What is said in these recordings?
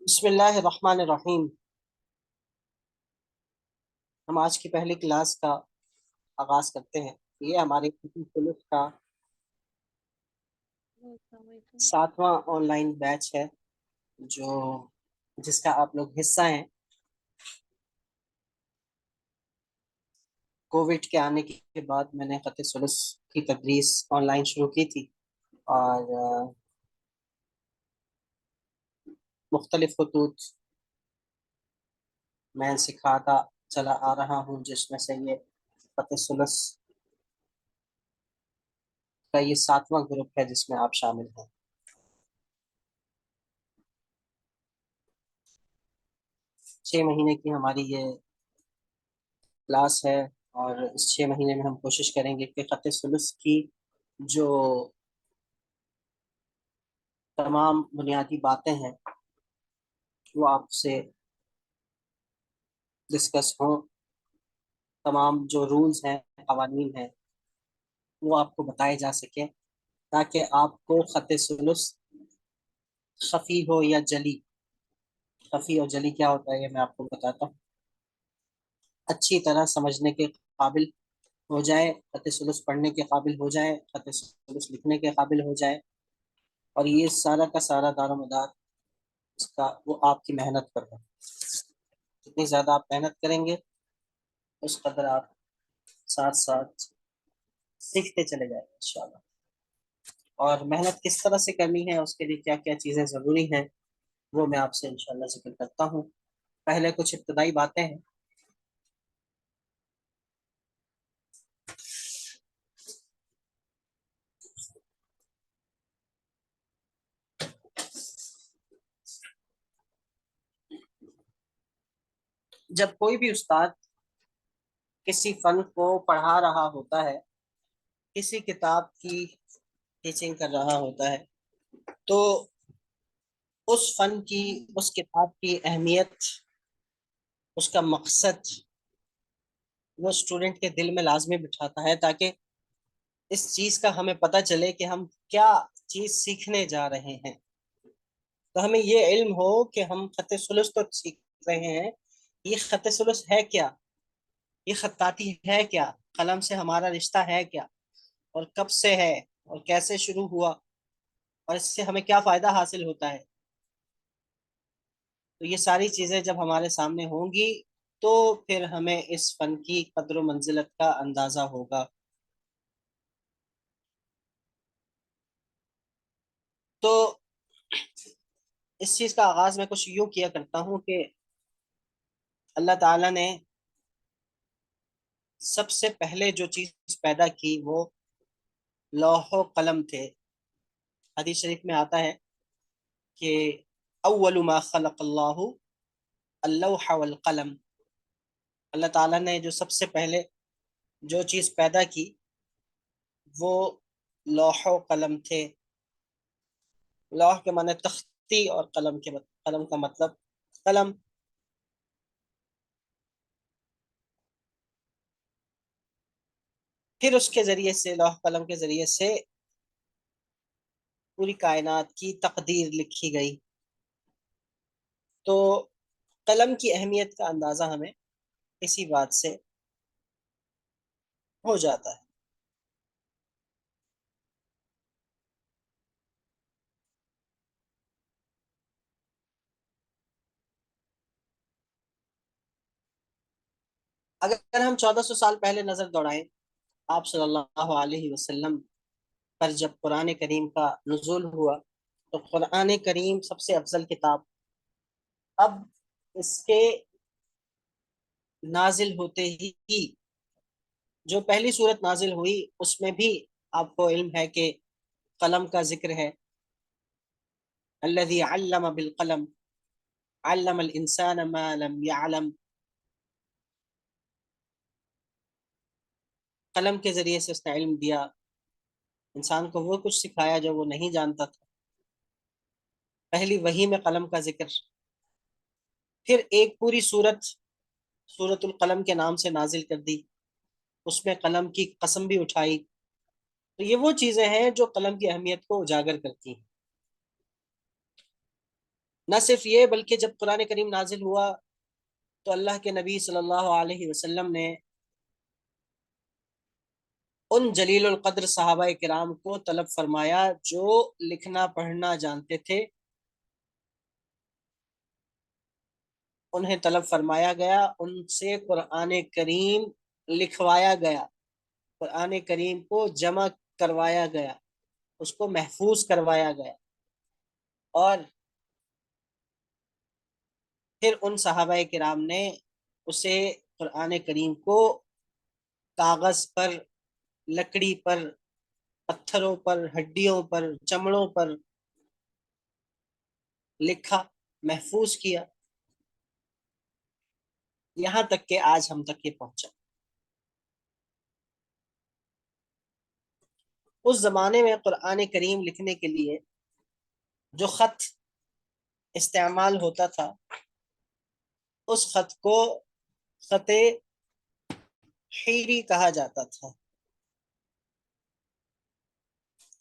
बिस्मिल्लाहिर्रहमानिर्रहीम। हम आज की पहली क्लास का आगाज करते हैं। ये हमारे पुलिस का अस्सलामुअलैकुम। 7वां ऑनलाइन बैच है जो जिसका आप लोग हिस्सा हैं। कोविड के आने के बाद मैंने ख़त सुलूस की तदरीस ऑनलाइन शुरू की थी और मुख्तलिफ खतूत मैं सिखाता चला आ रहा हूँ, जिसमें से ये ख़त सुलूस का ये 7वां ग्रुप है जिसमें आप शामिल हैं। 6 महीने की हमारी ये क्लास है और इस 6 महीने में हम कोशिश करेंगे कि ख़त सुलूस की जो तमाम बुनियादी बातें हैं वो आपसे डिस्कस हों। तमाम जो रूल्स हैं, कवानीन हैं, वो आपको बताए जा सके ताकि आपको ख़त सुलूस खफी हो या जली। खफी और जली क्या होता है ये मैं आपको बताता हूँ। अच्छी तरह समझने के काबिल हो जाए, ख़त सुलूस पढ़ने के काबिल हो जाए, ख़त सुलूस लिखने के काबिल हो जाए, और ये सारा का सारा दारोमदार इसका वो आपकी मेहनत पर है। जितनी ज़्यादा आप मेहनत करेंगे उस कदर आप साथ साथ सीखते चले जाएंगे इंशाल्लाह। और मेहनत किस तरह से करनी है, उसके लिए क्या क्या चीज़ें ज़रूरी हैं, वो मैं आपसे इंशाल्लाह जिक्र करता हूँ। पहले कुछ इब्तदाई बातें हैं। जब कोई भी उस्ताद किसी फन को पढ़ा रहा होता है, किसी किताब की टीचिंग कर रहा होता है, तो उस फन की, उस किताब की अहमियत, उसका मकसद वो स्टूडेंट के दिल में लाजमी बिठाता है, ताकि इस चीज का हमें पता चले कि हम क्या चीज सीखने जा रहे हैं। तो हमें ये इल्म हो कि हम खत सुलूस तो सीख रहे हैं, ये खत सुलूस है क्या, ये खत्ताती है क्या, कलम से हमारा रिश्ता है क्या, और कब से है, और कैसे शुरू हुआ, और इससे हमें क्या फायदा हासिल होता है। तो ये सारी चीजें जब हमारे सामने होंगी तो फिर हमें इस फन की कद्र मंजिलत का अंदाजा होगा। तो इस चीज का आगाज मैं कुछ यूं किया करता हूँ कि अल्लाह ताला ने सबसे पहले जो चीज पैदा की वो लौह कलम थे। हदीस शरीफ में आता है कि अव्वलु मा खलक़ल्लाहु अल-लौह वल कलम। अल्लाह ताला ने जो सबसे पहले जो चीज पैदा की वो लौह कलम थे। लौह के माने तख्ती, और कलम का मतलब कलम। फिर उसके जरिए से, लौह कलम के जरिए से पूरी कायनात की तकदीर लिखी गई। तो कलम की अहमियत का अंदाजा हमें इसी बात से हो जाता है। अगर हम 1400 साल पहले नजर दौड़ाएं, आप सल्लल्लाहु अलैहि वसल्लम पर जब कुरान करीम का नुज़ूल हुआ, तो कुरान करीम सबसे अफजल किताब। अब इसके नाजिल होते ही जो पहली सूरत नाजिल हुई उसमें भी आपको इल्म है कि कलम का जिक्र है। अल्लज़ी अल्लम बिल कलम अल्लम अल इंसान मा लम यअलम। कलम के जरिए से उसने इल्म दिया, इंसान को वो कुछ सिखाया जो वो नहीं जानता था। पहली वही में कलम का जिक्र। फिर एक पूरी सूरत सूरतुल कलम के नाम से नाजिल कर दी, उसमें कलम की कसम भी उठाई। तो ये वो चीजें हैं जो कलम की अहमियत को उजागर करती हैं। न सिर्फ ये, बल्कि जब कुरान करीम नाजिल हुआ तो अल्लाह के नबी सल्लल्लाहु अलैहि वसल्लम ने उन जलीलुल कद्र सहाबा किराम को तलब फरमाया जो लिखना पढ़ना जानते थे। उन्हें तलब फरमाया गया, उनसे कुरान करीम लिखवाया गया, कुरान करीम को जमा करवाया गया, उसको महफूज करवाया गया। और फिर उन सहाबा किराम ने उसे, कुरान करीम को, कागज पर, लकड़ी पर, पत्थरों पर, हड्डियों पर, चमड़ों पर लिखा, महफूज किया, यहाँ तक कि आज हम तक ये पहुंचा। उस जमाने में कुरान करीम लिखने के लिए जो खत इस्तेमाल होता था, उस खत को खत हीरी कहा जाता था।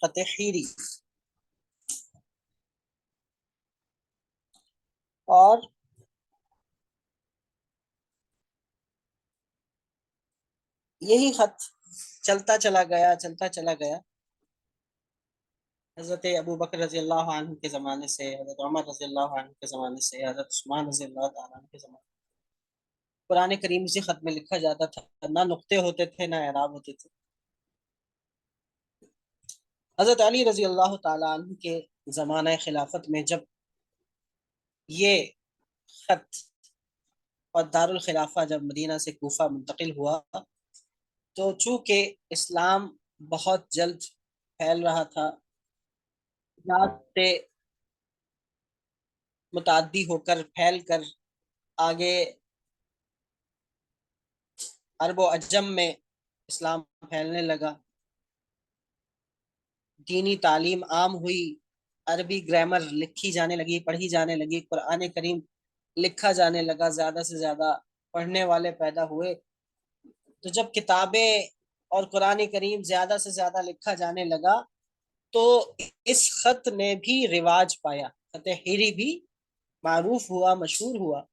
खत हीरी। और यही खत चलता चला गया, चलता चला गया। हजरत अबू बकर रजी अल्लाह अन्हु के ज़माने से, हजरत उमर रजी अल्लाह अन्हु के ज़माने से, हजरत उस्मान रजी अल्लाह तआला अन्हु के ज़माने, कुरान करीम इसी खत में लिखा जाता था। ना नुक्ते होते थे, ना एराब होते थे। हजरत अली रजी अल्लाह तआला अन्हु के ज़माने खिलाफत में जब ये खत और दारुल खिलाफा जब मदीना से कूफा मुंतकिल हुआ, तो चूंकि इस्लाम बहुत जल्द फैल रहा था, से मुताद्दी होकर फैल कर आगे अरब अजम में इस्लाम फैलने लगा, दीनी तालीम आम हुई, अरबी ग्रामर लिखी जाने लगी, पढ़ी जाने लगी, कुरान करीम लिखा जाने लगा, ज्यादा से ज्यादा पढ़ने वाले पैदा हुए। तो जब किताबें और कुरान करीम ज्यादा से ज्यादा लिखा जाने लगा, तो इस खत ने भी रिवाज पाया, खत हिरी भी मारूफ हुआ, मशहूर हुआ,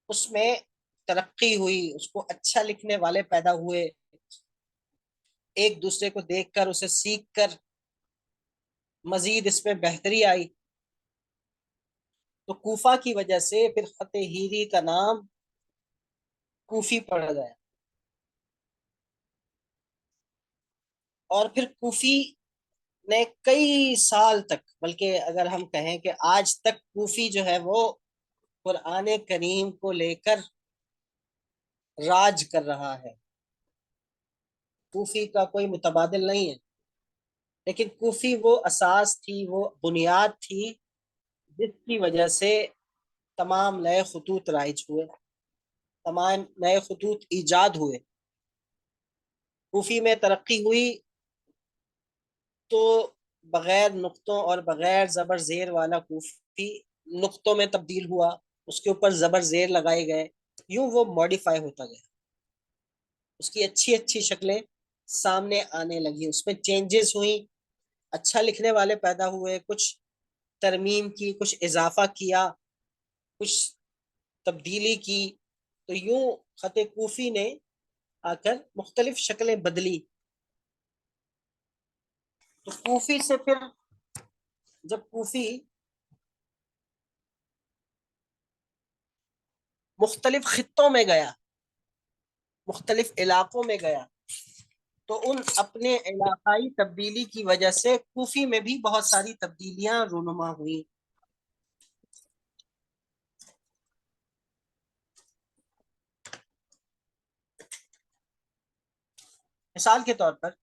उसमें तरक्की हुई, उसको अच्छा लिखने वाले पैदा हुए, एक दूसरे को देखकर, उसे सीख कर मजीद इसमें बेहतरी आई। तो कूफा की वजह से फिर खत हीरी का नाम कूफी पड़ गया। और फिर कूफी ने कई साल तक, बल्कि अगर हम कहें कि आज तक, कूफी जो है वो कुरान करीम को लेकर राज कर रहा है। कूफी का कोई मुतबादिल नहीं है। लेकिन कूफी वो असास थी, वो बुनियाद थी, जिसकी वजह से तमाम नए खतूत राइज हुए, तमाम नए खतूत ईजाद हुए, कूफी में तरक्की हुई। तो बगैर नुक्तों और बगैर जबर जेर वाला कूफी नुक्तों में तब्दील हुआ, उसके ऊपर जबर जेर लगाए गए, यूं वो मॉडिफाई होता गया, उसकी अच्छी अच्छी शक्लें सामने आने लगी, उसमें चेंजेस हुई, अच्छा लिखने वाले पैदा हुए, कुछ तरमीम की, कुछ इजाफा किया, कुछ तब्दीली की। तो यूं खत कूफी ने आकर मुख्तलिफ शक्लें बदली। तो कूफी से फिर जब कूफी मुख्तलिफ खित्तों में गया, मुख्तलिफ इलाकों में गया, तो उन अपने इलाकाई तब्दीली की वजह से कूफी में भी बहुत सारी तब्दीलियां रूनुमा हुई। मिसाल के तौर पर,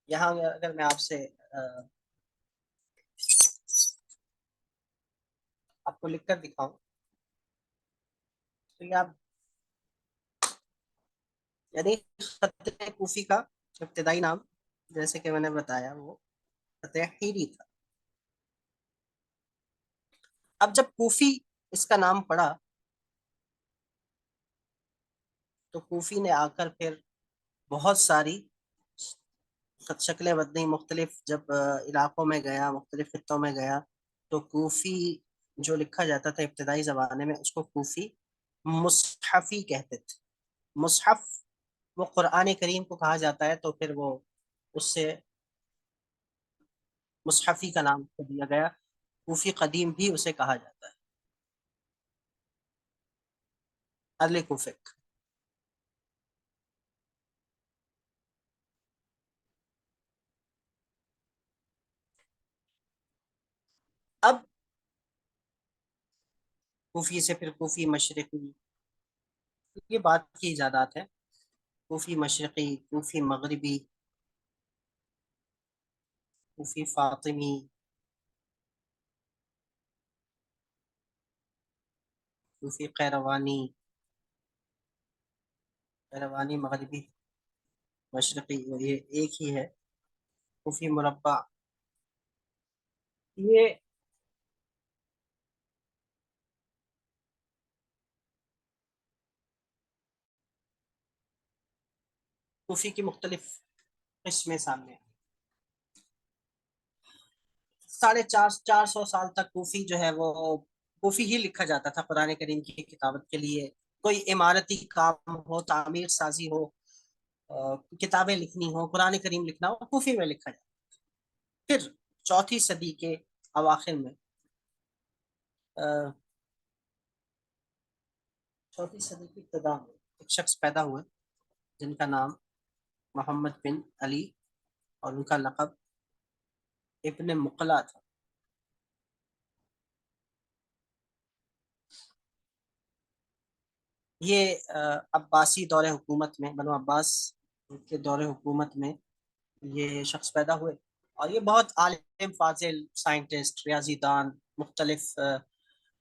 यहाँ अगर मैं आपसे आपको लिखकर दिखाऊं, तो ये आप, यानी खत कूफी का इब्तदाई नाम, जैसे कि मैंने बताया, वो खत हीरी था। अब जब कूफी इसका नाम पड़ा, तो कूफी ने आकर फिर बहुत सारी शक्लें बदली, मुख्तलिफ जब इलाकों में गया, मुख्तलिफ खित्तों में गया, तो कूफी जो लिखा जाता था इब्तदाई ज़माने में, उसको कूफी मुसहफ़ी कहते थे। मुसहफ वो कुरान करीम को कहा जाता है, तो फिर वो उससे मुसहफ़ी का नाम उसको दिया गया। कूफी कदीम भी उसे कहा जाता है। अरले कूफिक। अब कूफी से फिर कूफी मशरक़ी, ये बात की इजादात है। कूफी मशरक़ी, कूफी मगरिबी, कूफी फातिमी, कूफी कैरवानी। कैरवानी मगरिबी मशरक़ी ये एक ही है। कूफी मुरब्बा, ये कूफी की मुख्तलिफ किस्में सामने आई। 450 400 साल तक कूफी जो है वो कूफी ही लिखा जाता था कुरान करीम की किताबत के लिए। कोई इमारती काम हो, तामीर साजी हो, किताबें लिखनी हो, कुरान करीम लिखना हो, कूफी में लिखा जाता। फिर चौथी सदी के अवाखिर में, अ, चौथी सदी की इब्तिदा में एक शख्स पैदा हुए जिनका नाम मोहम्मद बिन अली और उनका लक़ब इब्न मुक़ला था। ये अब्बासी दौरे हुकूमत में, बनो अब्बास के दौरे हुकूमत में ये शख्स पैदा हुए। और ये बहुत आलिम फाजिल साइंटिस्ट, रियाजीदान, मुख्तलिफ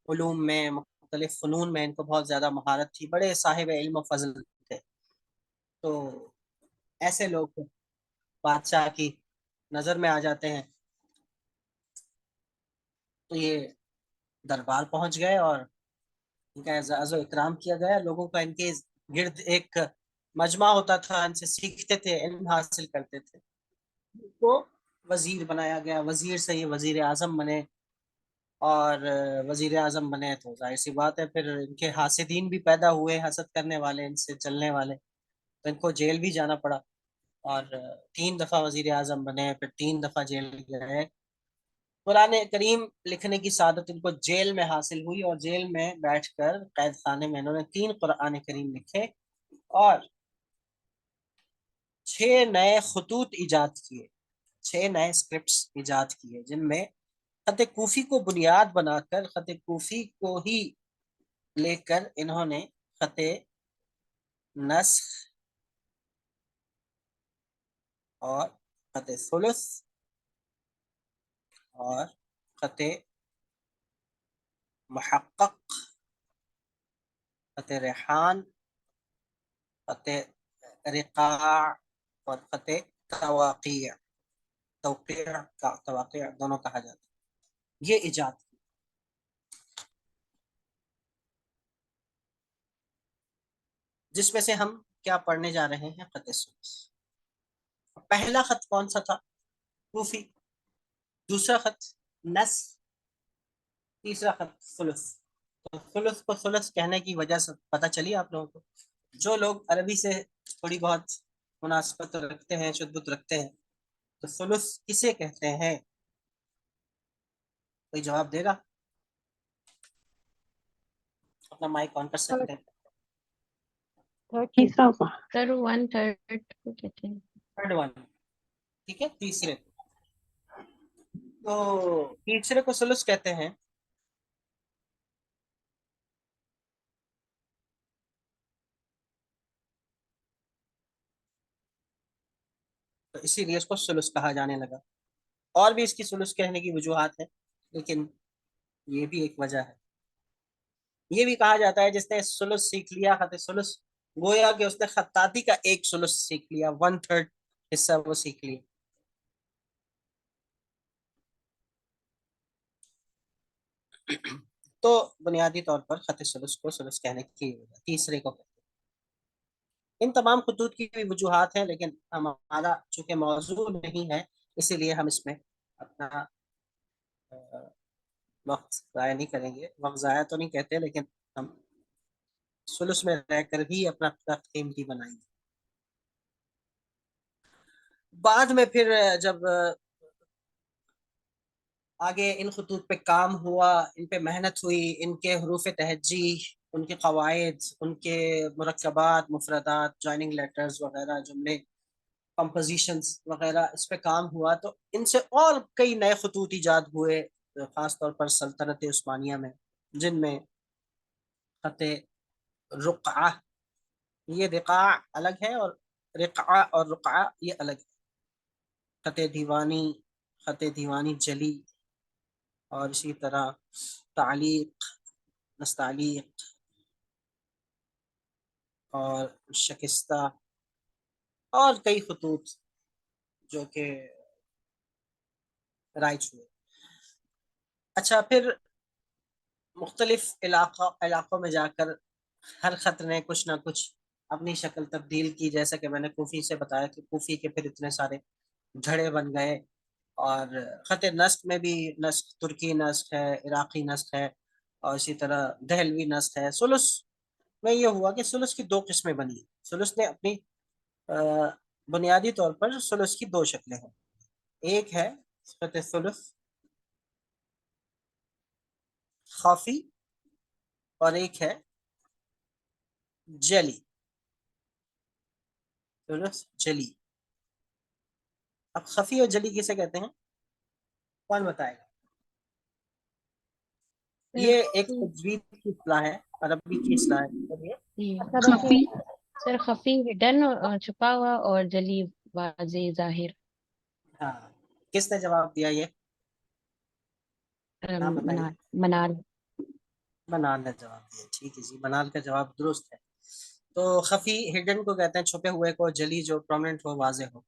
उलूम में, मुख्तलिफ फ़नून में इनको बहुत ज़्यादा महारत थी, बड़े साहिब इल्म व फजल थे। तो ऐसे लोग बादशाह की नज़र में आ जाते हैं। तो ये दरबार पहुंच गए और इनका एजाज़ इकराम किया गया। लोगों का इनके गिर्द एक मजमा होता था, इनसे सीखते थे, इल्म हासिल करते थे। को वजीर बनाया गया, वजीर से ये वजीर आजम बने। और वजीर आजम बने तो जाहिर सी बात है फिर इनके हासिदीन भी पैदा हुए, हसद करने वाले, इनसे चलने वाले। तो इनको जेल भी जाना पड़ा। और 3 दफा वजीर आजम बने, फिर 3 दफा जेल गए। कुरान करीम लिखने की सादत इनको जेल में हासिल हुई, और जेल में बैठकर कैद खाने में इन्होंने 3 कुरान करीम लिखे और 6 नए खतूत इजाद किए, 6 नए स्क्रिप्ट्स इजाद किए, जिनमें खत कूफी को बुनियाद बनाकर खत कूफी को ही लेकर इन्होंने खत नस्ख और खत सुलस और खत मुहक्कक, खत रेहान, खत रिका और खत तवाक़ी। तौक़ीअ का तवाक़ीअ दोनों कहा जाता है। ये इजाद, जिसमें से हम क्या पढ़ने जा रहे हैं, खत सुलस। पहला खत कौन सा था? कूफी। दूसरा खत नस। तीसरा खत सुलस। तो सुलस को सुलस कहने की वजह से पता चली आप लोगों को। जो लोग अरबी से थोड़ी बहुत मुनासबत रखते हैं, शुद्ध रखते हैं, तो सुलस किसे कहते हैं? कोई जवाब देगा? अपना माइक ऑन कर थर्ड सकते हैं। थर्ड तीसरा सर, 1/3 को कहते हैं। Third one. ठीक है, तीसरे। तो तीसरे को सुलस कहते हैं। तो इसीलिए इसको सुलस कहा जाने लगा। और भी इसकी सुलस कहने की वजूहात है, लेकिन ये भी एक वजह है। ये भी कहा जाता है जिसने सुलस सीख लिया, खत सुलस, गोया कि उसने खत्ताती का एक सुलस सीख लिया, 1/3 हिस्सा वो सीख लिया। तो बुनियादी तौर पर खत सुलस को सुलस कहने की वजह तीसरे को कहते हैं। इन तमाम खतूत की भी वजूहात हैं, लेकिन हमारा चूंकि मौजूद नहीं है, इसीलिए हम इसमें अपना वक्त ज़ाया नहीं करेंगे, वक्त ज़ाया तो नहीं कहते, लेकिन हम सुलुस में रहकर भी अपना वक्त कीमती बनाएंगे। बाद में फिर जब आगे इन खतूत पे काम हुआ, इन पे मेहनत हुई, इनके हरूफ तहज्जी, उनके कवायद, उनके मुरक्कबात, मुफरदात, जॉइनिंग लेटर्स वगैरह, जुमले कंपोजिशंस वगैरह, इस पे काम हुआ, तो इनसे और कई नए खतूत इजाद हुए, खास तौर पर सल्तनत उस्मानिया में, जिनमें खत रुक़आ, ये रिक़ा अलग है और रिक़ा और रुक़आ ये अलग है। खत दीवानी, खत दीवानी जली, और इसी तरह तालीक, नस्तालीक और शकिस्ता, और कई खतूत जो कि राइज हुए। अच्छा, फिर मुख्तलिफ इलाकों में जाकर हर खत ने कुछ ना कुछ अपनी शक्ल तब्दील की, जैसा कि मैंने कूफी से बताया कि कूफी के फिर इतने सारे धड़े बन गए। और खत नस्क में भी, नस्क तुर्की नस्क है, इराकी नस्क है, और इसी तरह दहलवी नस्क है। सुलुस में ये हुआ कि सुलुस की दो किस्में बनी। सुलुस ने अपनी अ, बुनियादी तौर पर सुलुस की दो शक्लें हैं। एक है खत सुलुस खाफी, और एक है जली, सुलुस जली। अब खफी और जली किसे कहते हैं, कौन बताएगा? सर ये एक खफी। तजवीज की इस्लाह है, अरबी की इस्लाह है। और ये सर खफी, सर खफी हिडन और छुपा हुआ, और जली वाजे जाहिर। हाँ, किसने जवाब दिया ये? नाम बताइए। मनाल, मनाल। मनाल ने जवाब दिया, ठीक है जी, मनाल का जवाब दुरुस्त है। तो खफी हिडन को कहते हैं, छुपे हुए को, जली जो प्रोमिनेंट हो, वाजे हो।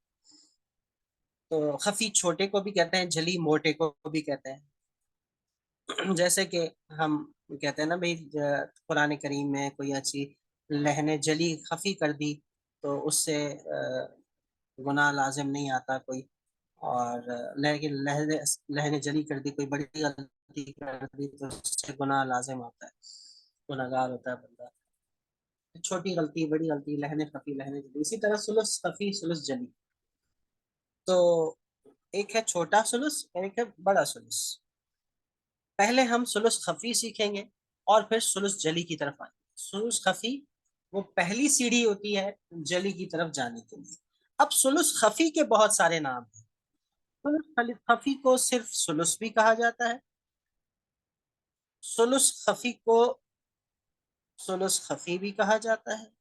तो खफी छोटे को भी कहते हैं, जली मोटे को भी कहते हैं। जैसे कि हम कहते हैं ना भाई, कुरान करीम में कोई अच्छी लहने जली खफी कर दी, तो उससे गुनाह लाजिम नहीं आता कोई। और लेकिन लहने लहने जली कर दी, कोई बड़ी गलती कर दी, तो उससे गुनाह लाजिम आता है, गुनाहगार होता है बंदा। छोटी गलती, बड़ी गलती, लहने खफी, लहने जली। इसी तरह सुलुस खफी, सुलुस जली। तो एक है छोटा सुलुस और एक है बड़ा सुलुस। पहले हम सुलुस खफी सीखेंगे और फिर सुलुस जली की तरफ आएंगे। सुलुस खफी वो पहली सीढ़ी होती है जली की तरफ जाने के लिए। अब सुलुस खफी के बहुत सारे नाम हैं। सुलुस खफी को सिर्फ सुलुस भी कहा जाता है। सुलुस खफी को सुलुस खफी भी कहा जाता है।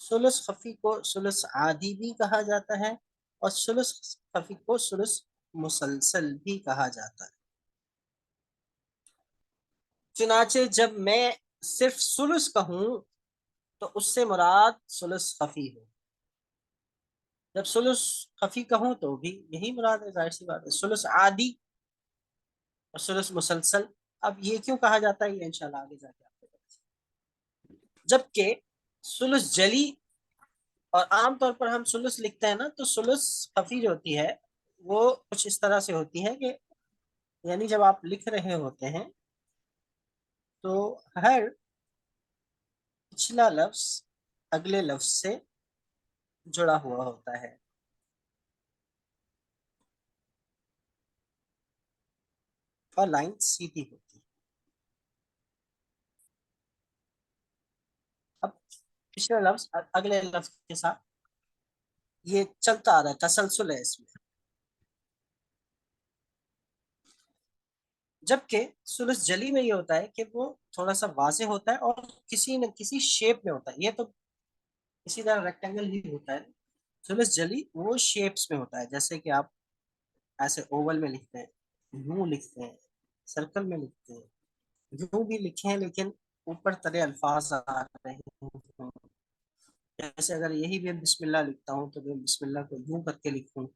सुलुस खफी को सुलुस आदि भी कहा जाता है। और सुलुस खफी को सुलुस मुसलसल भी कहा जाता है। चुनाचे जब मैं सिर्फ सुलुस कहूं, तो उससे मुराद सुलुस खफी हो। जब सुलुस खफी कहूं तो भी यही मुराद है, जाहिर सी बात है। सुलुस आदि और सुलुस मुसलसल, अब ये क्यों कहा जाता है, ये इंशाल्लाह आगे जाके आपको पता चलेगा। जबकि सुलुस जली, और आमतौर पर हम सुलुस लिखते हैं ना, तो सुलुस खफी जो होती है वो कुछ इस तरह से होती है कि, यानी जब आप लिख रहे होते हैं तो हर पिछला लफ्ज अगले लफ्ज से जुड़ा हुआ होता है, और लाइन सीधी होती है। अब पिछला लफ्ज अगले लफ्ज के साथ ये चलता आ रहा है, तसलसल है इसमें। जबकि सुलस जली में ये होता है कि वो थोड़ा सा वाजे होता है, और किसी न किसी शेप में होता है। ये तो इसी तरह रेक्टेंगल ही होता है। सुलस जली वो शेप्स में होता है, जैसे कि आप ऐसे ओवल में लिखते हैं, यूं लिखते हैं, सर्कल में लिखते हैं, यूं भी लिखे हैं, लेकिन ऊपर तरह अल्फाज आ रहे हैं। जैसे अगर यही भी बिस्मिल्लाह लिखता हूँ, तो मैं बिस्मिल्लाह को यूं करके लिखूं,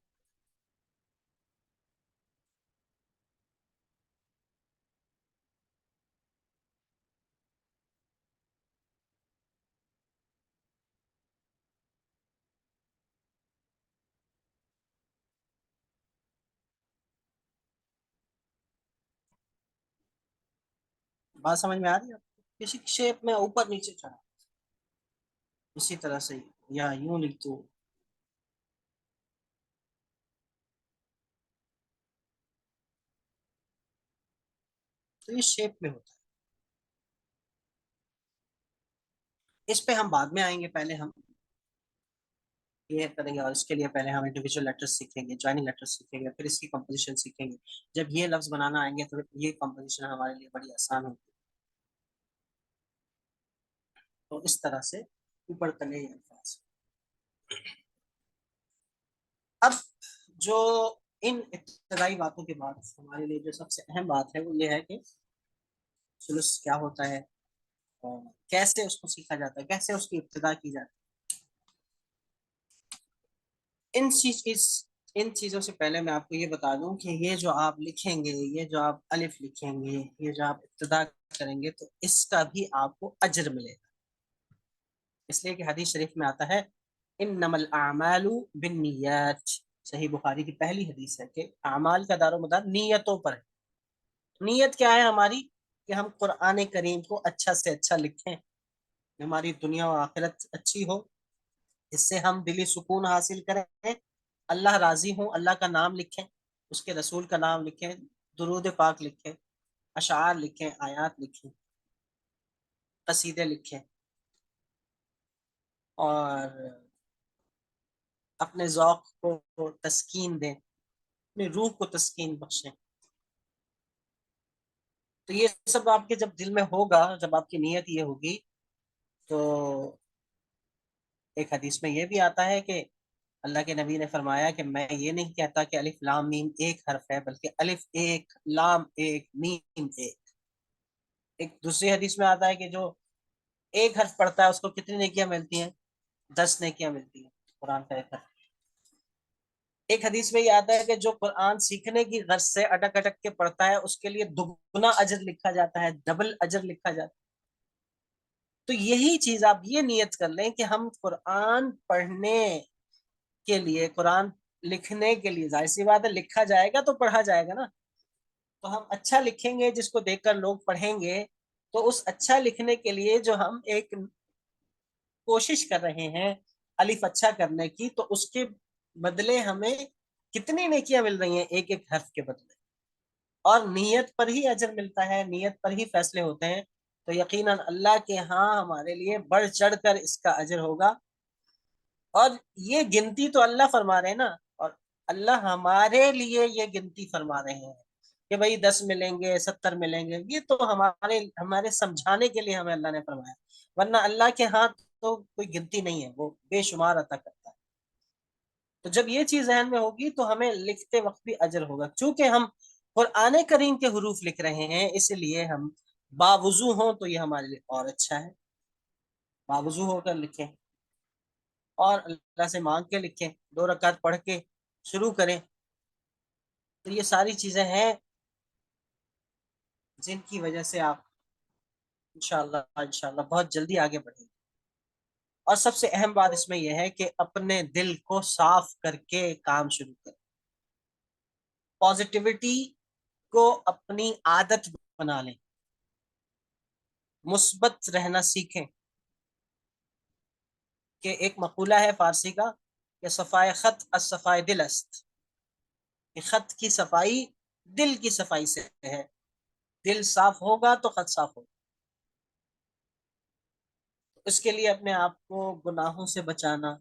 बात समझ में आ रही है आपको? किसी शेप में ऊपर नीचे चढ़ा, इसी तरह से, या यूं लिख दो। तो ये शेप में होता है। इस पे हम बाद में आएंगे, पहले हम ये करेंगे, और इसके लिए पहले हम इंडिविजुअल लेटर्स सीखेंगे, ज्वाइनिंग लेटर्स सीखेंगे, फिर इसकी कंपोजिशन सीखेंगे। जब ये लफ्ज बनाना आएंगे तो ये कंपोजिशन हमारे लिए बड़ी आसान होगी। तो इस तरह से ऊपर तले ये अल्फाज। अब जो इन इब्तदाई बातों के बाद हमारे लिए जो सबसे अहम बात है वो ये है कि सुलूस क्या होता है, और कैसे उसको सीखा जाता है, कैसे उसकी इब्तिदा की जाती है। इन चीजों से पहले मैं आपको ये बता दूं कि ये जो आप लिखेंगे, ये जो आप अलिफ लिखेंगे, ये जो आप इब्तिदा करेंगे, तो इसका भी आपको अजर मिलेगा। इसलिए कि हदीस शरीफ में आता है, इन्नमल आमालु बिन्नियात। सही बुखारी की पहली हदीस है कि अमाल का दारोमदार नीयतों पर है। नीयत क्या है हमारी? कि हम कुरान करीम को अच्छा से अच्छा लिखें, हमारी दुनिया और आखिरत अच्छी हो, इससे हम दिली सुकून हासिल करें, अल्लाह राजी हो, अल्लाह का नाम लिखें, उसके रसूल का नाम लिखें, दुरूद पाक लिखें, अशार लिखें, आयात लिखें, कसीदे लिखें, और अपने ज़ौक़ को तस्कीन दें, अपनी रूह को तस्कीन बख्शें। तो ये सब आपके जब दिल में होगा, जब आपकी नीयत ये होगी, तो एक हदीस में ये भी आता है कि अल्लाह के नबी ने फरमाया कि मैं ये नहीं कहता कि अलिफ लाम मीम एक हर्फ है, बल्कि अलिफ एक, लाम एक, मीम एक। एक दूसरी हदीस में आता है कि जो एक हर्फ पढ़ता है उसको कितनी नेकियां मिलती हैं? 10 नेकियां मिलती हैं, कुरान का एक हर्फ। एक हदीस में ये आता है कि जो कुरान सीखने की गर्ज से अटक अटक के पढ़ता है उसके लिए दुगना अजर लिखा जाता है, डबल अजर लिखा जाता है। तो यही चीज आप ये नियत कर लें कि हम कुरान पढ़ने के लिए, कुरान लिखने के लिए, जाहिर सी बात है लिखा जाएगा तो पढ़ा जाएगा ना, तो हम अच्छा लिखेंगे जिसको देखकर लोग पढ़ेंगे। तो उस अच्छा लिखने के लिए जो हम एक कोशिश कर रहे हैं अलिफ अच्छा करने की, तो उसके बदले हमें कितनी नेकियां मिल रही हैं एक एक हर्फ के बदले। और नीयत पर ही अजर मिलता है, नीयत पर ही फैसले होते हैं। तो यकीनन अल्लाह के यहाँ हमारे लिए बढ़ चढ़ कर इसका अजर होगा। और ये गिनती तो अल्लाह फरमा रहे हैं ना, और अल्लाह हमारे लिए ये गिनती फरमा रहे हैं कि भाई 10 मिलेंगे, 70 मिलेंगे, ये तो हमारे हमारे समझाने के लिए हमें अल्लाह ने फरमाया। वरना अल्लाह के हाथ तो कोई गिनती नहीं है, वो बेशुमार अता करता है। तो जब ये चीज जहन में होगी तो हमें लिखते वक्त भी अजर होगा। चूंकि हम कुरान करीम के हरूफ लिख रहे हैं, इसलिए हम बावुजू हों तो ये हमारे लिए और अच्छा है। बावुजू होकर लिखें, और अल्लाह से मांग के लिखें, 2 रकात पढ़ के शुरू करें। तो ये सारी चीजें हैं जिनकी वजह से आप इंशाल्लाह इंशाल्लाह बहुत जल्दी आगे बढ़ेंगे। और सबसे अहम बात इसमें यह है कि अपने दिल को साफ करके काम शुरू करें। पॉजिटिविटी को अपनी आदत बना लें, मुस्बत रहना सीखें। कि एक मकूला है फारसी का कि सफाए खत असफाए दिल अस्त, कि खत की सफाई दिल की सफाई से है। दिल साफ होगा तो खत साफ होगा। इसके लिए अपने आप को गुनाहों से बचाना,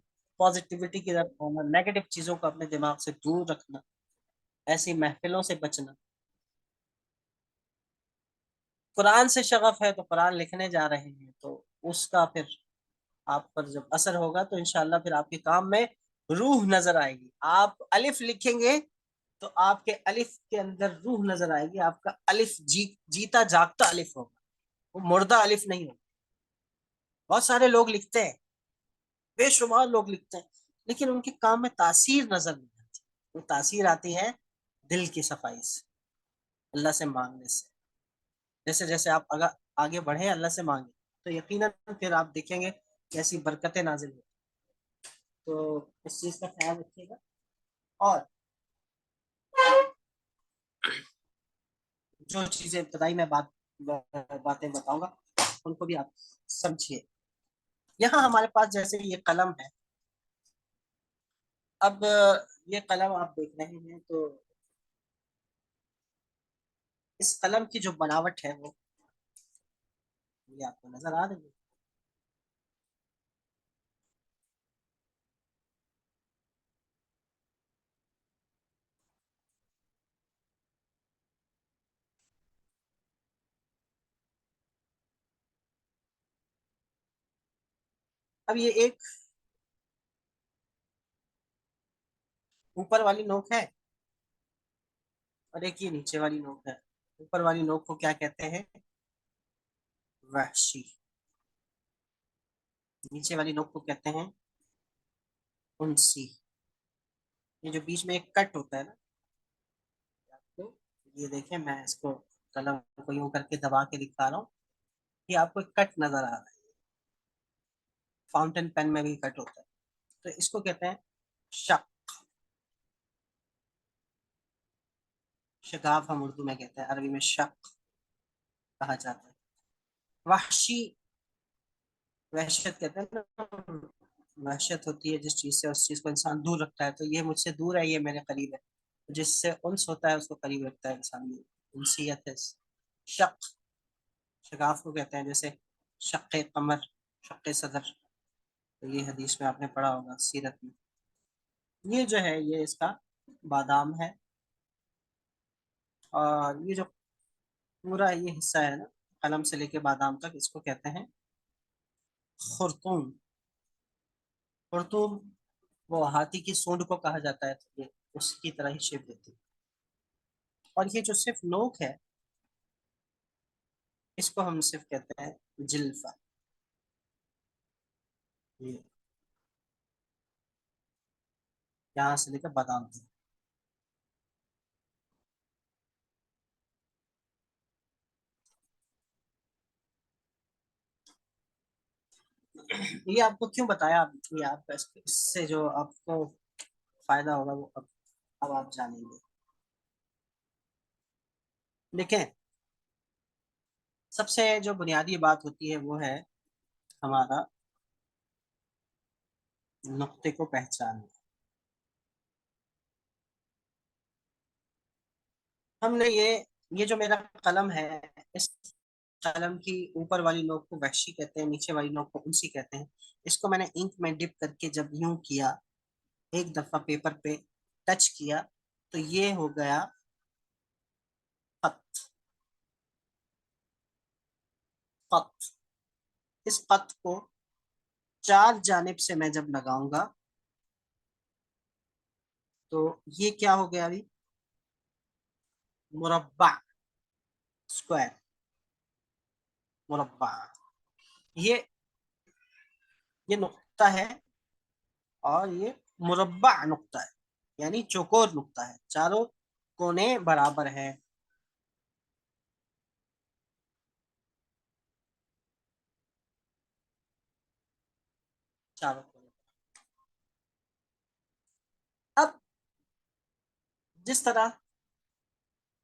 पॉजिटिविटी की तरफ होना, नेगेटिव चीजों को अपने दिमाग से दूर रखना, ऐसी महफिलों से बचना। कुरान से शगफ है तो कुरान लिखने जा रहे हैं, तो उसका फिर आप पर जब असर होगा तो इंशाल्लाह फिर आपके काम में रूह नजर आएगी। आप अलिफ लिखेंगे तो आपके अलिफ के अंदर रूह नजर आएगी। आपका अलिफ जीता जागता अलिफ होगा, वो मुर्दा अलिफ नहीं होगा। बहुत सारे लोग लिखते हैं, बेशुमार लोग लिखते हैं, लेकिन उनके काम में तासीर नजर नहीं आती। वो तासीर आती है दिल की सफाई से, अल्लाह से मांगने से। जैसे जैसे आप अगर आगे बढ़े अल्लाह से मांगे, तो यकीनन फिर आप देखेंगे कैसी बरकतें नाजिल होती। तो इस चीज का ख्याल रखिएगा। और जो चीजें इब्तदाई में बात बातें बताऊंगा, उनको भी आप समझिए। यहाँ हमारे पास जैसे ये कलम है। अब ये कलम आप देख रहे हैं तो इस कलम की जो बनावट है वो ये आपको नजर आ रही है। अब ये एक ऊपर वाली नोक है और एक ये नीचे वाली नोक है। ऊपर वाली नोक को क्या कहते हैं? वहशी। नीचे वाली नोक को कहते हैं उनसी। ये जो बीच में एक कट होता है ना, तो ये देखिए, मैं इसको कलम को यूं करके दबा के दिखा रहा हूँ। ये आपको एक कट नजर आ रहा है। फाउंटेन पेन में भी कट होता है। तो इसको कहते हैं शक। शगाफ हम उर्दू में कहते हैं, अरबी में शक कहा जाता है। वहशी, वहशत कहते हैं ना। वहशत होती है जिस चीज से उस चीज को इंसान दूर रखता है। तो ये मुझसे दूर है, ये मेरे करीब है। जिससे उन्स होता है उसको करीब रखता है इंसान। ये उनसियत है। शक, शगाफ को कहते हैं, जैसे शक कमर, शक सदर। तो ये हदीस में आपने पढ़ा होगा, सीरत में। ये जो है ये इसका बादाम है। और ये जो पूरा ये हिस्सा है ना, कलम से लेके बादाम तक, इसको कहते हैं खुरतुम। खुरतुम वो हाथी की सूंड को कहा जाता है, तो ये उसकी तरह ही शेप देती है। और ये जो सिर्फ नोक है, इसको हम सिर्फ कहते हैं जिल्फा। ये यहाँ से लेकर बादाम तक। ये आपको क्यों बताया? ये आपका इससे जो आपको फायदा होगा वो अब आप जानेंगे। देखें, सबसे जो बुनियादी बात होती है वो है हमारा नुक्ते को पहचानना। हमने ये जो मेरा कलम है, इस कलम की ऊपर वाली नोक को वहशी कहते हैं, नीचे वाली नोक को उनसी कहते हैं। इसको मैंने इंक में डिप करके जब यूं किया, एक दफा पेपर पे टच किया, तो ये हो गया खत। खत। इस खत को चार जानिब से मैं जब लगाऊंगा, तो ये क्या हो गया अभी? मुरब्बा, स्क्वायर, मुरब्बा। ये ये नुक्ता है और ये मुरब्बा नुक्ता है, यानी चौकोर नुक्ता है, चारों कोने बराबर है। चारों कोने। अब जिस तरह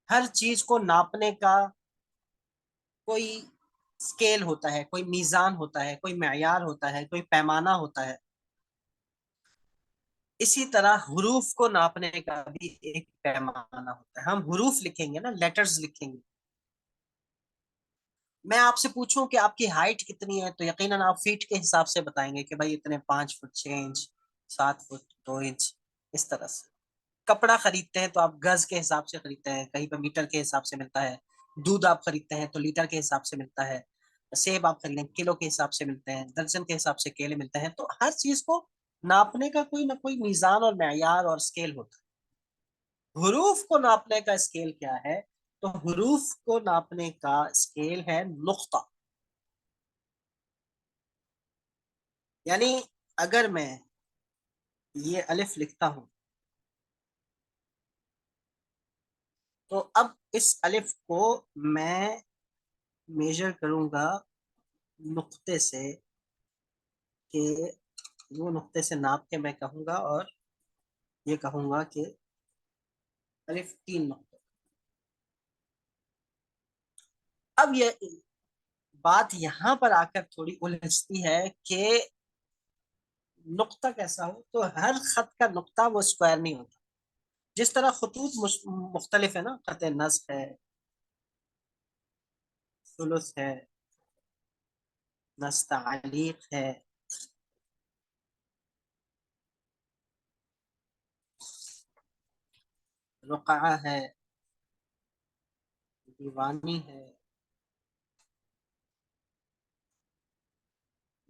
हर चीज को नापने का कोई स्केल होता है, कोई मीजान होता है, कोई मेयार होता है, कोई पैमाना होता है, इसी तरह हुरूफ को नापने का भी एक पैमाना होता है। हम हुरूफ लिखेंगे ना, लेटर्स लिखेंगे। मैं आपसे पूछूं कि आपकी हाइट कितनी है, तो यकीनन आप फीट के हिसाब से बताएंगे कि भाई इतने 5 फुट 6 इंच, 7 फुट 2 इंच, इस तरह से। कपड़ा खरीदते हैं तो आप गज के हिसाब से खरीदते हैं, कहीं पर मीटर के हिसाब से मिलता है। दूध आप खरीदते हैं तो लीटर के हिसाब से मिलता है। सेब आप खरीदें किलो के हिसाब से मिलते हैं, दर्जन के हिसाब से केले मिलते हैं। तो हर चीज को नापने का कोई ना कोई मीजान और मैयार और स्केल होता है। हरूफ को नापने का स्केल क्या है? तो हरूफ को नापने का स्केल है नुक्ता। यानी अगर मैं ये अलिफ लिखता हूं, तो अब इस अलिफ को मैं मेजर करूंगा नुक्ते से, कि वो नुक्ते से नाप के मैं कहूंगा, और ये कहूंगा कि अलिफ 3 नुक्ते। अब ये बात यहाँ पर आकर थोड़ी उलझती है कि नुक्ता कैसा हो। तो हर खत का नुक्ता वो स्क्वायर नहीं होता। जिस तरह खतूत मुख्तलिफ है ना, खत नस्ख है, सुलुस है, नस्तालीक है, रुक़ा है, दीवानी है,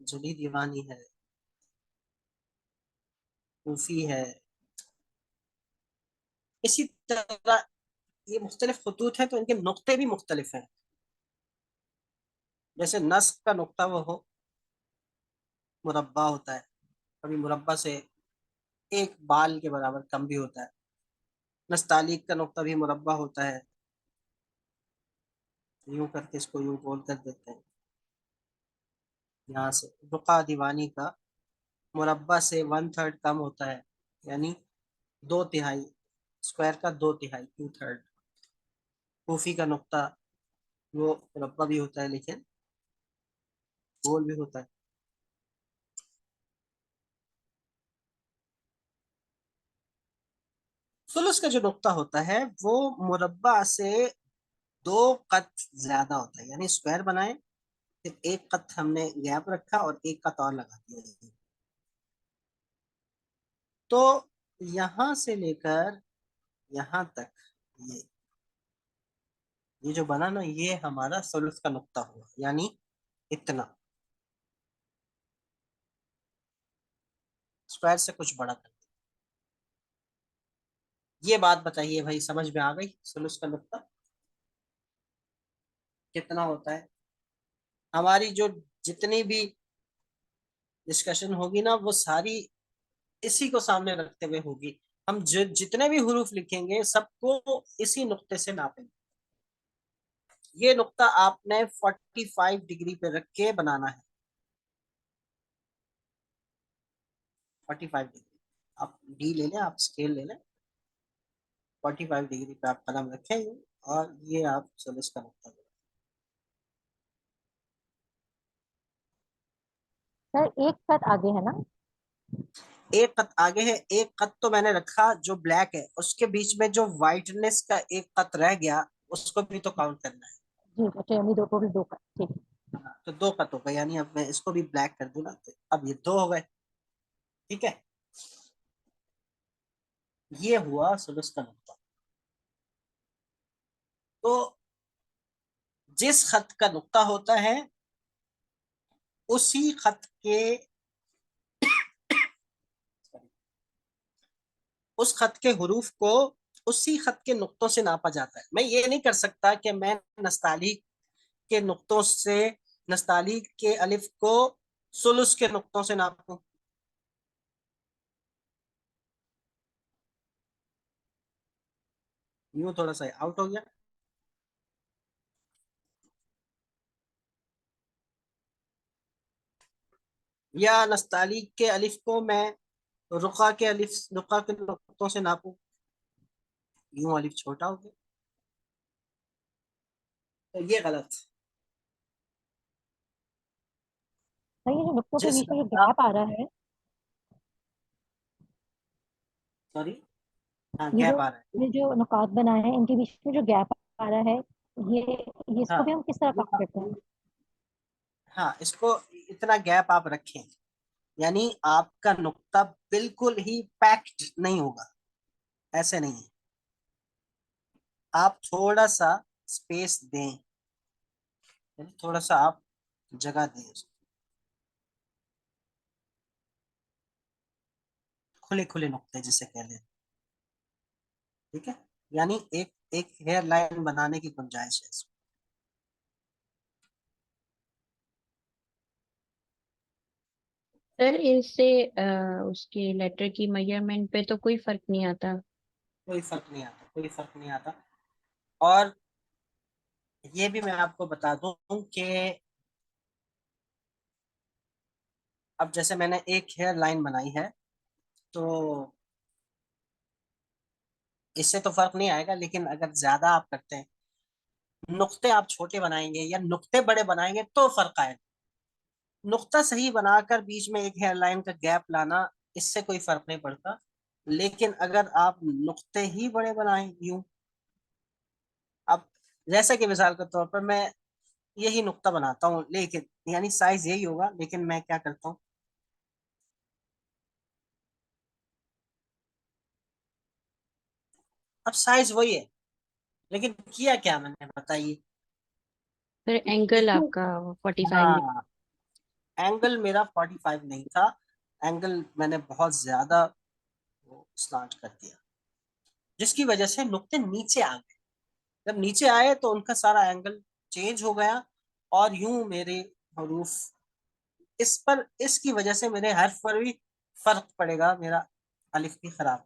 जुली दीवानी है, सूफी है, इसी तरह ये मुख्तलिफ खतूत हैं तो इनके नुक्ते भी मुख्तलिफ हैं। जैसे नस्ख का नुक्ता वो हो मुरब्बा होता है, कभी मुरब्बा से एक बाल के बराबर कम भी होता है। नस्तालीक का नुक्ता भी मुरब्बा होता है, यूं करके इसको यूं गोल कर देते हैं यहाँ से। रुका दीवानी का मुरब्बा से वन थर्ड कम होता है, यानी दो तिहाई, स्क्वायर का दो तिहाई, टू थर्ड। सूफी का नुक्ता वो मुरब्बा भी होता है लेकिन गोल भी होता है। सुलुस का जो नुक्ता होता है वो मुरब्बा से दो कत ज्यादा होता है, यानी स्क्वायर बनाए, फिर एक कत हमने गैप रखा और एक कत और लगा दिया। तो यहां से लेकर यहां तक ये ये जो बना ना, ये हमारा सुलुस का नुक्ता हुआ, यानी इतना। स्क्वायर से कुछ बड़ा कर। ये बात बताइए भाई, समझ में आ गई? सुलुस का नुक्ता कितना होता है? हमारी जो जितनी भी डिस्कशन होगी ना, वो सारी इसी को सामने रखते हुए होगी। हम जितने भी हुरूफ लिखेंगे सबको इसी नुक्ते से नापेंगे। ये नुक्ता आपने 45 डिग्री पे रख के बनाना है। 45 डिग्री, आप डी ले लें, आप स्केल ले लें, 45 डिग्री पे आप कलम रखें और ये आप सलूस का नुक्ता लें। सर एक कट आगे है ना? एक कत आगे है, एक कत तो मैंने रखा जो ब्लैक है, उसके बीच में जो व्हाइटनेस का एक कत रह गया उसको भी तो काउंट करना है। जी बच्चे, अभी दो को भी दो कट, ठीक है। हाँ, तो दो कत हो गए, यानी अब मैं इसको भी ब्लैक कर दूं ना, तो अब ये दो हो गए। ठीक है, ये हुआ सुलूस का नुक्ता। तो जिस खत का नुक्ता होता है उसी खत के, उस खत के हरूफ को उसी खत के नुक्तों से नापा जाता है। मैं ये नहीं कर सकता कि मैं नस्तालीक के नुक्तों से, नस्तालीक के अलिफ को सुलुस के नुक्तों से नापूं। यूं थोड़ा सा आउट हो गया। या नस्तालीक के अलिफ को मैं रुका के नुक्तों से नापूं, यूं अलिफ छोटा हो गया, तो ये गलत। सर ये जो नुक्तों के जिस बीच में जो नुक्ता, गैप आ रहा है, सॉरी, हाँ ये जो गैप आ रहा है। ये जो नुकात बनाए हैं इनके बीच में जो गैप आ रहा है, ये ये इसको भी हाँ हम किस तरह ये काउंट करते हैं? हाँ, इसको इतना गैप आप रखें, यानी आपका नुक्ता बिल्कुल ही पैक्ड नहीं होगा, ऐसे नहीं है। आप थोड़ा सा स्पेस दें, यानी थोड़ा सा आप जगह दें उसको, खुले खुले नुक्ते जिसे कह लें। ठीक है, यानी एक एक हेयर लाइन बनाने की गुंजाइश है इसमें। सर इससे उसके लेटर की मेजरमेंट पे तो कोई फर्क नहीं आता? कोई फर्क नहीं आता, कोई फर्क नहीं आता। और ये भी मैं आपको बता दूं कि अब जैसे मैंने एक हेयर लाइन बनाई है, तो इससे तो फर्क नहीं आएगा, लेकिन अगर ज्यादा आप करते हैं, नुक्ते आप छोटे बनाएंगे या नुक्ते बड़े बनाएंगे तो फर्क आएगा। नुक्ता सही बनाकर बीच में एक हेयरलाइन का गैप लाना, इससे कोई फर्क नहीं पड़ता। लेकिन अगर आप नुक्ते ही बड़े बनाएं यूं, अब जैसे कि मिसाल के तौर पर मैं यही नुक्ता बनाता हूँ, लेकिन यानी साइज यही होगा, लेकिन मैं क्या करता हूँ, अब साइज वही है, लेकिन किया क्या मैंने, बताइए। फिर एंगल क्यों? आपका 45 नहीं। हाँ, एंगल मेरा 45 नहीं था, एंगल मैंने बहुत ज्यादा स्लांट कर दिया, जिसकी वजह से नुक्ते नीचे आ गए। जब नीचे आए तो उनका सारा एंगल चेंज हो गया, और यूं मेरे हरूफ, इस पर इसकी वजह से मेरे हर्फ पर भी फर्क पड़ेगा, मेरा अलिफ भी खराब।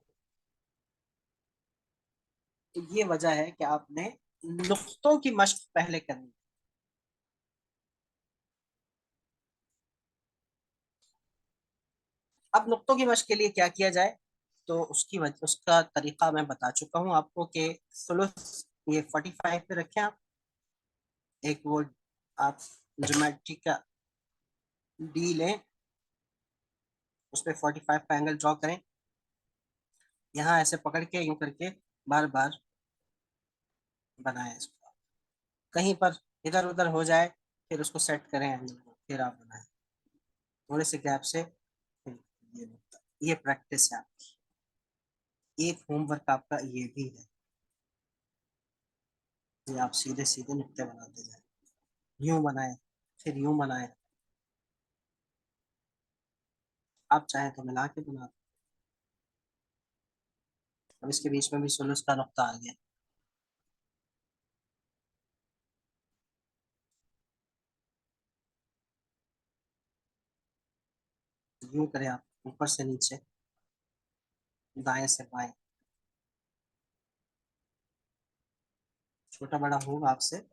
तो ये वजह है कि आपने नुक्तों की मश्क पहले करनी। अब नुक्तों की मश्क के लिए क्या किया जाए, तो उसकी वजह, उसका तरीका मैं बता चुका हूँ आपको कि सुलुस ये 45 पे रखें आप। एक वो आप ज्योमेट्री का डी लें, उस पर 45 का एंगल ड्रॉ करें, यहाँ ऐसे पकड़ के यूं करके बार बार बनाएं इसको। कहीं पर इधर उधर हो जाए, फिर उसको सेट करें एंगल को, फिर आप बनाएं थोड़े से गैप से। फिर ये प्रैक्टिस है आपकी, एक होमवर्क आपका ये भी है कि आप सीधे सीधे नुक्ते बनाते जाए, यूं बनाए फिर यूं बनाए। आप चाहें तो मिला के बना दो। अब इसके बीच में भी सुलूस का नुक्ता आ गया, यूं करें आप, ऊपर से नीचे, दाएं से बाएं, छोटा बड़ा होगा आपसे।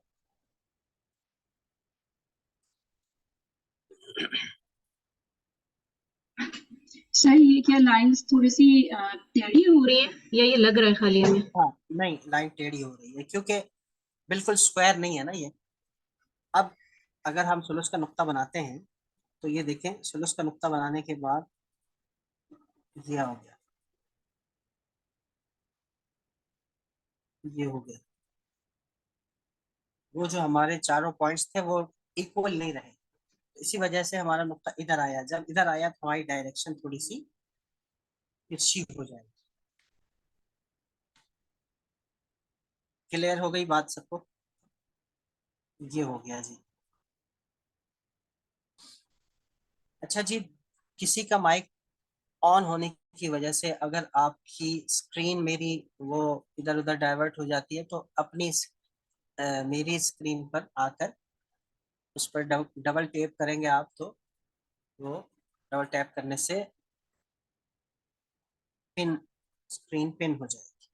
सर ये क्या लाइंस थोड़ी सी टेढ़ी हो रही है या ये लग रहा है खाली हमें? हाँ नहीं, लाइन टेढ़ी हो रही है क्योंकि बिल्कुल स्क्वायर नहीं है ना ये। अब अगर हम सुलूस का नुक्ता बनाते हैं, तो ये देखें, सुलूस का नुक्ता बनाने के बाद ये हो गया, ये हो गया, वो जो हमारे चारों पॉइंट्स थे वो इक्वल नहीं रहे, इसी वजह से हमारा नुक्ता इधर आया। जब इधर आया तो हमारी डायरेक्शन थोड़ी सी तिरछी हो जाएगी। क्लियर हो गई बात सबको? ये हो गया जी। अच्छा जी, किसी का माइक ऑन होने की वजह से अगर आपकी स्क्रीन मेरी वो इधर उधर डाइवर्ट हो जाती है, तो अपनी मेरी स्क्रीन पर आकर उस पर डबल टैप करेंगे आप, तो वो डबल टैप करने से पिन, स्क्रीन पिन हो जाएगी।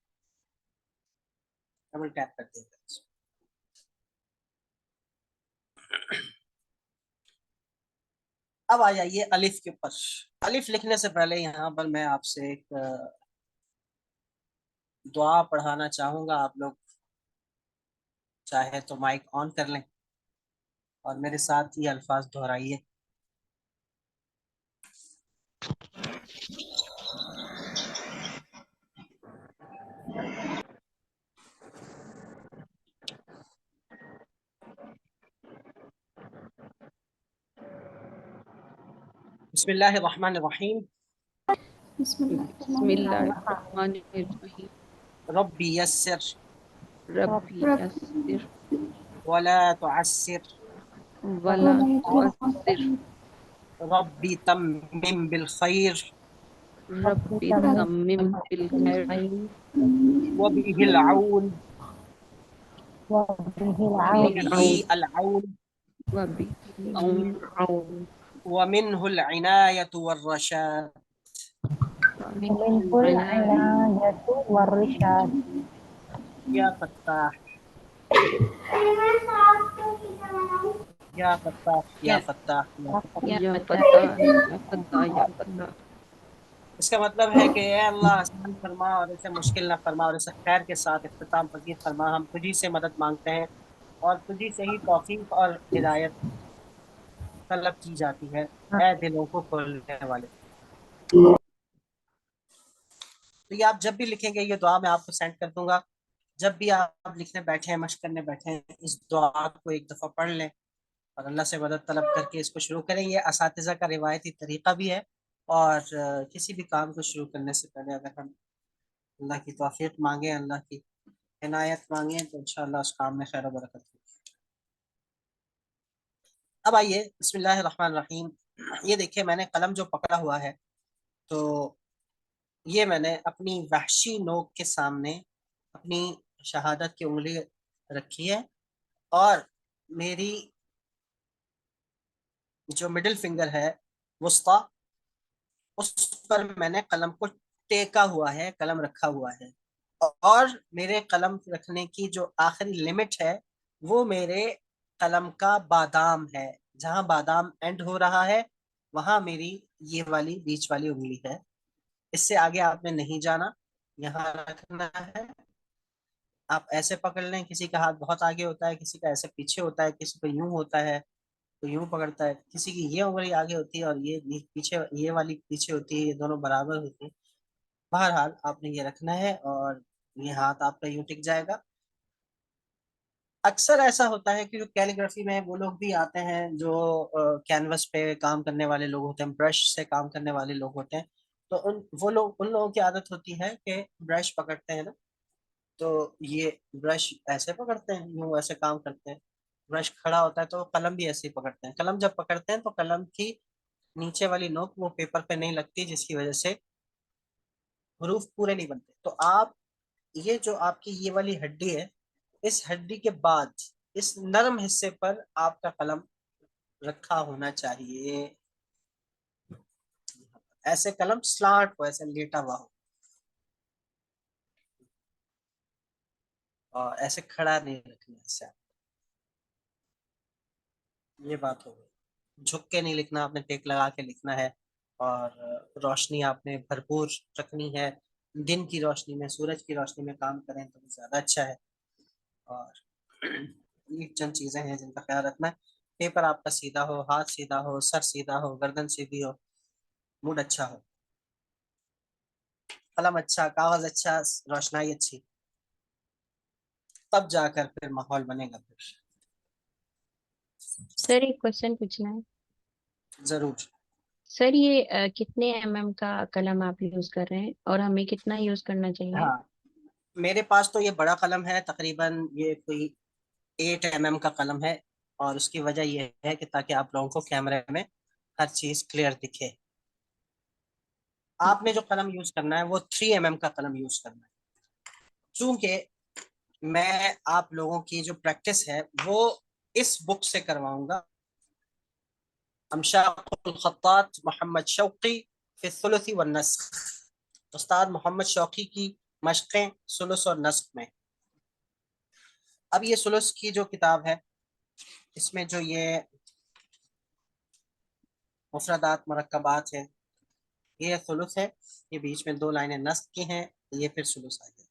डबल टैप कर दिएगा। अब आ जाइए अलिफ के ऊपर। अलिफ लिखने से पहले यहाँ पर मैं आपसे एक दुआ पढ़ाना चाहूंगा। आप लोग चाहे तो माइक ऑन कर लें और मेरे साथ ये अल्फाज दोहराइए। बिस्मिल्लाहिर्रहमानिर्रहीम। बिस्मिल्लाहिर्रहमानिर्रहीम। रब्बी यस्सिर रब्बी यस्सिर वला तुअस्सिर वला तुअस्सिर रब्बी तम्मिम बिल खैर रब्बी तम्मिम बिल खैर वबिहिल औन वबिही बिल अल औन औन औन वमिनहुल इनायतु वर्रशाद। मिनहुल इनायतु वर्रिशाद। या फत्ताह, या फत्ताह, या फत्ताह, या फत्ताह। या पता या पता या पता। इसका मतलब है कि ए अल्लाह, आसान फरमा और इसे मुश्किल ना फरमा, और इसे खैर के साथ इख्तिताम पसीर फरमा। हम तुझी से मदद मांगते हैं और तुझी से ही तौफीक और हिदायत तलब की जाती है, हाँ। ऐ दिलों को खोलने वाले। तो ये आप जब भी लिखेंगे, ये दुआ मैं आपको सेंड कर दूंगा। जब भी आप लिखने बैठे हैं, मशक करने बैठे हैं, इस दुआ को एक दफ़ा पढ़ लें और अल्लाह से मदद तलब करके इसको शुरू करें। ये असातिज़ा का रिवायती तरीका भी है। और किसी भी काम को शुरू करने से पहले अगर हम अल्लाह की तौफीक मांगे, अल्लाह की इनायत मांगे, तो इंशाअल्लाह उस काम में खैर बरकत होगी। अब आइए बिस्मिल्लाहिर रहमानिर रहीम। ये देखिए, मैंने कलम जो पकड़ा हुआ है, तो ये मैंने अपनी वहशी नोक के सामने अपनी शहादत की उंगली रखी है, और मेरी जो मिडिल फिंगर है वुस्ता, उस पर मैंने कलम को टेका हुआ है, कलम रखा हुआ है। और मेरे कलम रखने की जो आखिरी लिमिट है, वो मेरे कलम का बादाम है। जहां बादाम एंड हो रहा है, वहां मेरी ये वाली बीच वाली उंगली है। इससे आगे आपने नहीं जाना, यहाँ रखना है। आप ऐसे पकड़ लें, किसी का हाथ बहुत आगे होता है, किसी का ऐसे पीछे होता है, किसी को यूं होता है तो यूं पकड़ता है, किसी की ये उंगली आगे होती है और ये पीछे, ये वाली पीछे होती है, ये दोनों बराबर होती है। बहरहाल आपने ये रखना है और ये हाथ आपका यूं टिक जाएगा। अक्सर ऐसा होता है कि जो कैलीग्राफी में वो लोग भी आते हैं जो कैनवस पे काम करने वाले लोग होते हैं, ब्रश से काम करने वाले लोग होते हैं। तो उन लोगों की आदत होती है कि ब्रश पकड़ते हैं ना, तो ये ब्रश ऐसे पकड़ते हैं, यूं ऐसे काम करते हैं। ब्रश खड़ा होता है तो कलम भी ऐसे ही पकड़ते हैं। कलम जब पकड़ते हैं तो कलम की नीचे वाली नोक वो पेपर पे नहीं लगती, जिसकी वजह से हरूफ पूरे नहीं बनते। तो आप, ये जो आपकी ये वाली हड्डी है, इस हड्डी के बाद इस नरम हिस्से पर आपका कलम रखा होना चाहिए। ऐसे कलम स्लांट हो, ऐसे लेटा हुआ हो, और ऐसे खड़ा नहीं रखना। ऐसे ये बात हो गई। झुक के नहीं लिखना, आपने टेक लगा के लिखना है। और रोशनी आपने भरपूर रखनी है। दिन की रोशनी में, सूरज की रोशनी में काम करें तो ज्यादा अच्छा है। और ये चंद चीजें हैं जिनका ख्याल रखना है। पेपर आपका सीधा हो, हाथ सीधा हो, सर सीधा हो, गर्दन सीधी हो, मूड अच्छा हो, कलम अच्छा, कागज अच्छा, रोशनाई अच्छी, तब जाकर फिर माहौल बनेगा फिर। सर एक क्वेश्चन पूछना है। जरूर। सर ये कितने का कलम आप यूज कर रहे हैं और हमें कितना यूज करना चाहिए? हाँ, मेरे पास तो ये बड़ा कलम है, तकरीबन ये कोई 8 mm का कलम है। और उसकी वजह यह है कि ताकि आप लोगों को कैमरे में हर चीज क्लियर दिखे। आपने जो कलम यूज करना है वो 3 mm का कलम यूज करना है। चूंकि मैं आप लोगों की जो प्रैक्टिस है वो इस बुक से करवाऊंगा, अमशाकुल खत्तात मोहम्मद शौकी फी सुलुसी व नस्ख, उस्ताद मोहम्मद शौकी की मशक़ें सुलुस और नस्ख में। अब ये सुलुस की जो किताब है, इसमें जो ये मुफरदात मरकबात है, ये सुलुस है। ये बीच में 2 लाइनें नस्ख की हैं, ये फिर सुलुस आ गया।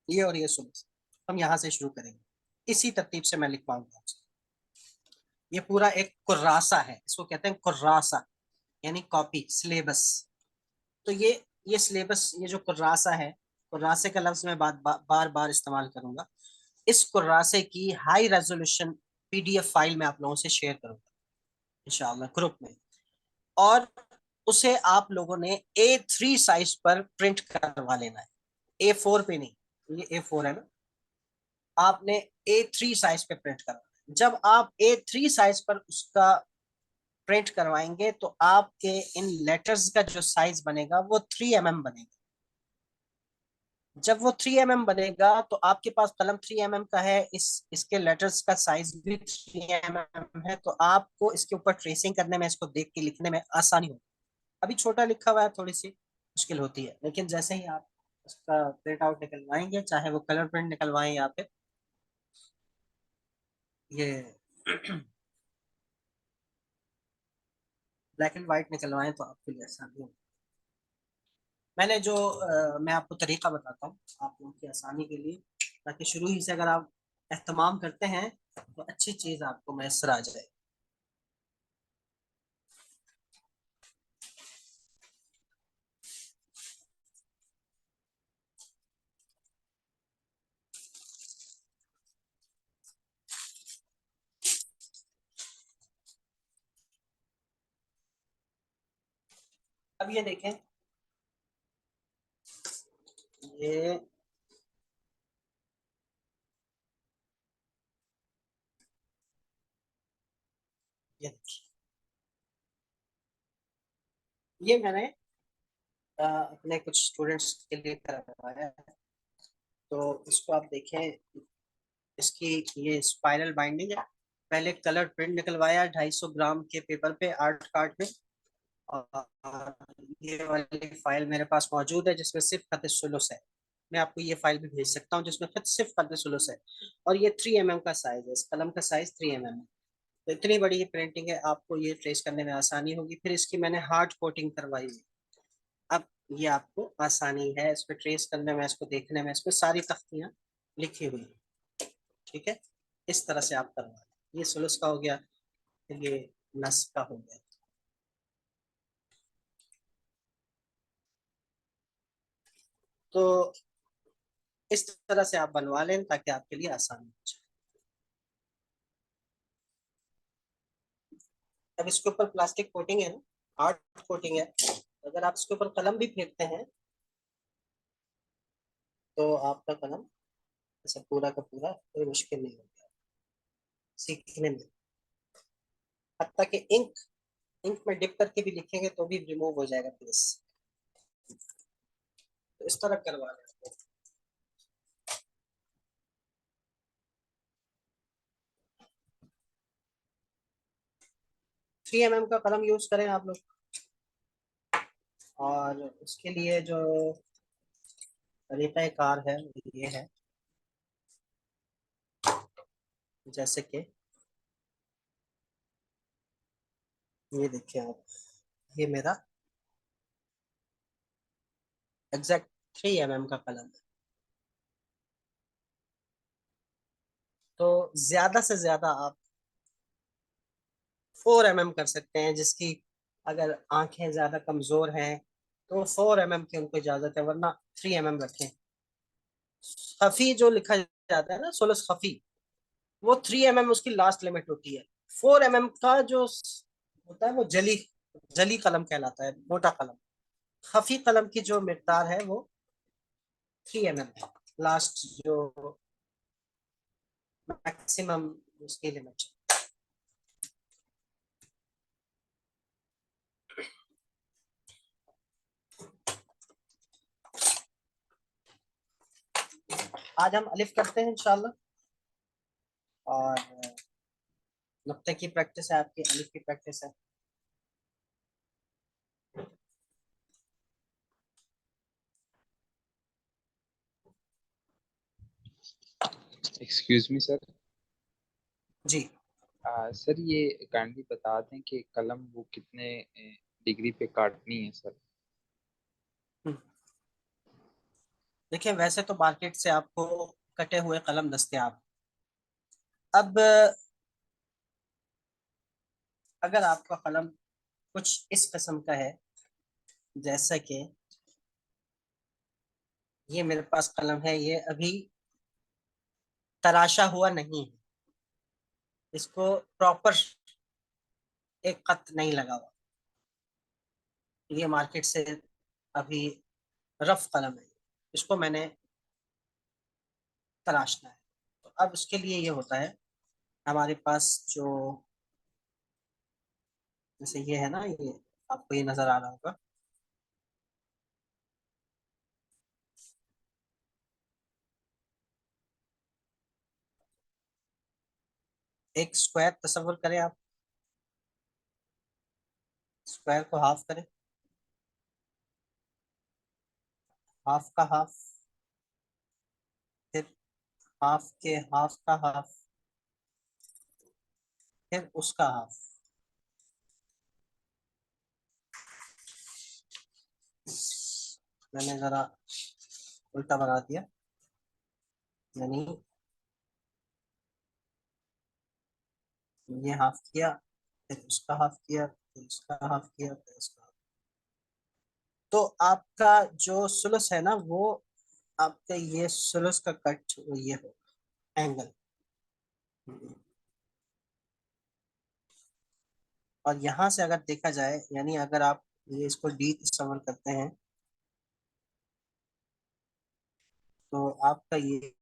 ये और ये सुलुस हम यहाँ से शुरू करेंगे, इसी तरतीब से मैं लिखवाऊंगा आपसे। ये पूरा एक कुर्रासा है, इसको कहते हैं कुर्रासा, यानी कॉपी, सिलेबस। तो ये सिलेबस, ये जो कुर्रासा है, कुर्रासे का लफ्ज मैं बार बार इस्तेमाल करूंगा। इस कुर्रासे की हाई रेजोल्यूशन पीडीएफ फाइल मैं आप लोगों से शेयर करूंगा इंशाअल्लाह ग्रुप में। और उसे आप लोगों ने A3 साइज पर प्रिंट करवा लेना है, A4 पे नहीं। ये A4 है ना, आपने A3 साइज पे प्रिंट करवाना है। जब आप A3 साइज पर उसका प्रिंट करवाएंगे तो आपके इन लेटर्स का जो साइज बनेगा वो 3 mm बनेगा। जब वो 3 mm बनेगा तो आपके पास कलम 3 mm का है, इसके लेटर्स का साइज भी 3 mm है, तो आपको इसके ऊपर ट्रेसिंग करने में, इसको देख के लिखने में आसानी होगी। अभी छोटा लिखा हुआ है, थोड़ी सी मुश्किल होती है, लेकिन जैसे ही आप उसका प्रिंट आउट निकलवाएंगे, चाहे वो कलर प्रिंट निकलवाएं या फिर ये ब्लैक एंड व्हाइट निकलवाएं, तो आपके लिए आसानी होगी। मैंने मैं आपको तरीका बताता हूँ आप लोगों की आसानी के लिए, ताकि शुरू ही से अगर आप एहतमाम करते हैं तो अच्छी चीज आपको मैसर आ जाए। अब ये देखें, ये ये देखिए, ये मैंने अपने कुछ स्टूडेंट्स के लिए करवाया है। तो इसको आप देखें, इसकी ये स्पाइरल बाइंडिंग है। पहले कलर प्रिंट निकलवाया 250 ग्राम के पेपर पे, आर्ट कार्ड पे। और ये वाली फाइल मेरे पास मौजूद है जिसमें सिर्फ खत सुलूस है। मैं आपको ये फाइल भी भेज सकता हूँ जिसमें सिर्फ खत सुलूस है। और ये 3 mm का साइज है, इस कलम का साइज 3 mm है। तो इतनी बड़ी ये प्रिंटिंग है, आपको ये ट्रेस करने में आसानी होगी। फिर इसकी मैंने हार्ड कोटिंग करवाई है। अब ये आपको आसानी है इस पर ट्रेस करने में, इसको देखने में। इस पर सारी तख्तियाँ लिखी हुई हैं। ठीक है, इस तरह से आप करवा लें। ये सुलूस का हो गया, फिर ये नस का हो गया। तो इस तरह से आप बनवा लें ताकि आपके लिए आसान हो जाए। अब इसके ऊपर प्लास्टिक कोटिंग है ना, हार्ड कोटिंग है। अगर आप इसके ऊपर कलम भी फेंकते हैं तो आपका कलम ऐसा पूरा का पूरा कोई मुश्किल नहीं होगा सीखने में। हत्ता कि इंक इंक में डिप करके भी लिखेंगे तो भी रिमूव हो जाएगा प्लीज। तो इस तरह करवा लें। 3 mm का कलम यूज करें आप लोग। और उसके लिए जो तरीका कार है वो ये है, जैसे कि ये देखिए आप, ये मेरा एग्जैक्ट 3 mm का कलम है। तो ज्यादा से ज्यादा आप 4 mm कर सकते हैं, जिसकी अगर आंखें ज्यादा कमजोर हैं तो 4 mm की उनको इजाजत है, वरना 3 mm रखें। खफी जो लिखा जाता है ना, सोलस खफी, वो 3 mm उसकी लास्ट लिमिट होती है। 4 mm का जो होता है वो जली जली कलम कहलाता है, मोटा कलम। खफी कलम की जो मिकदार है वो 3 mm है, लास्ट जो मैक्सिमम उसकी लिमिट। आज हम अलिफ करते हैं इंशाल्लाह। और नुक्ते की प्रैक्टिस है, आपकी अलिफ की प्रैक्टिस है। Excuse me sir. जी, सर ये काइंडली बता दें कि कलम वो कितने डिग्री पे काटनी है सर। देखिए वैसे तो मार्केट से आपको कटे हुए कलम दस्तयाब। अब अगर आपका कलम कुछ इस किस्म का है, जैसा कि ये मेरे पास कलम है, ये अभी तराशा हुआ नहीं है, इसको प्रॉपर एक खत नहीं लगा हुआ, ये मार्केट से अभी रफ कलम है, इसको मैंने तराशना है। तो अब उसके लिए ये होता है, हमारे पास जो, जैसे ये है ना, ये आपको ये नजर आ रहा होगा, एक स्क्वायर तस्वीर करें आप। स्क्वायर को हाफ करें, हाफ का हाफ, फिर हाफ के हाफ का हाफ, फिर उसका हाफ। मैंने जरा उल्टा बना दिया, यानी ये हाफ किया, फिर उसका हाफ किया, फिर उसका हाफ किया, फिर उसका half। तो आपका जो सुलस है ना, वो आपका ये सुलस का कट वो ये होगा एंगल। और यहाँ से अगर देखा जाए, यानी अगर आप ये इसको डी तस्वर करते हैं, तो आपका ये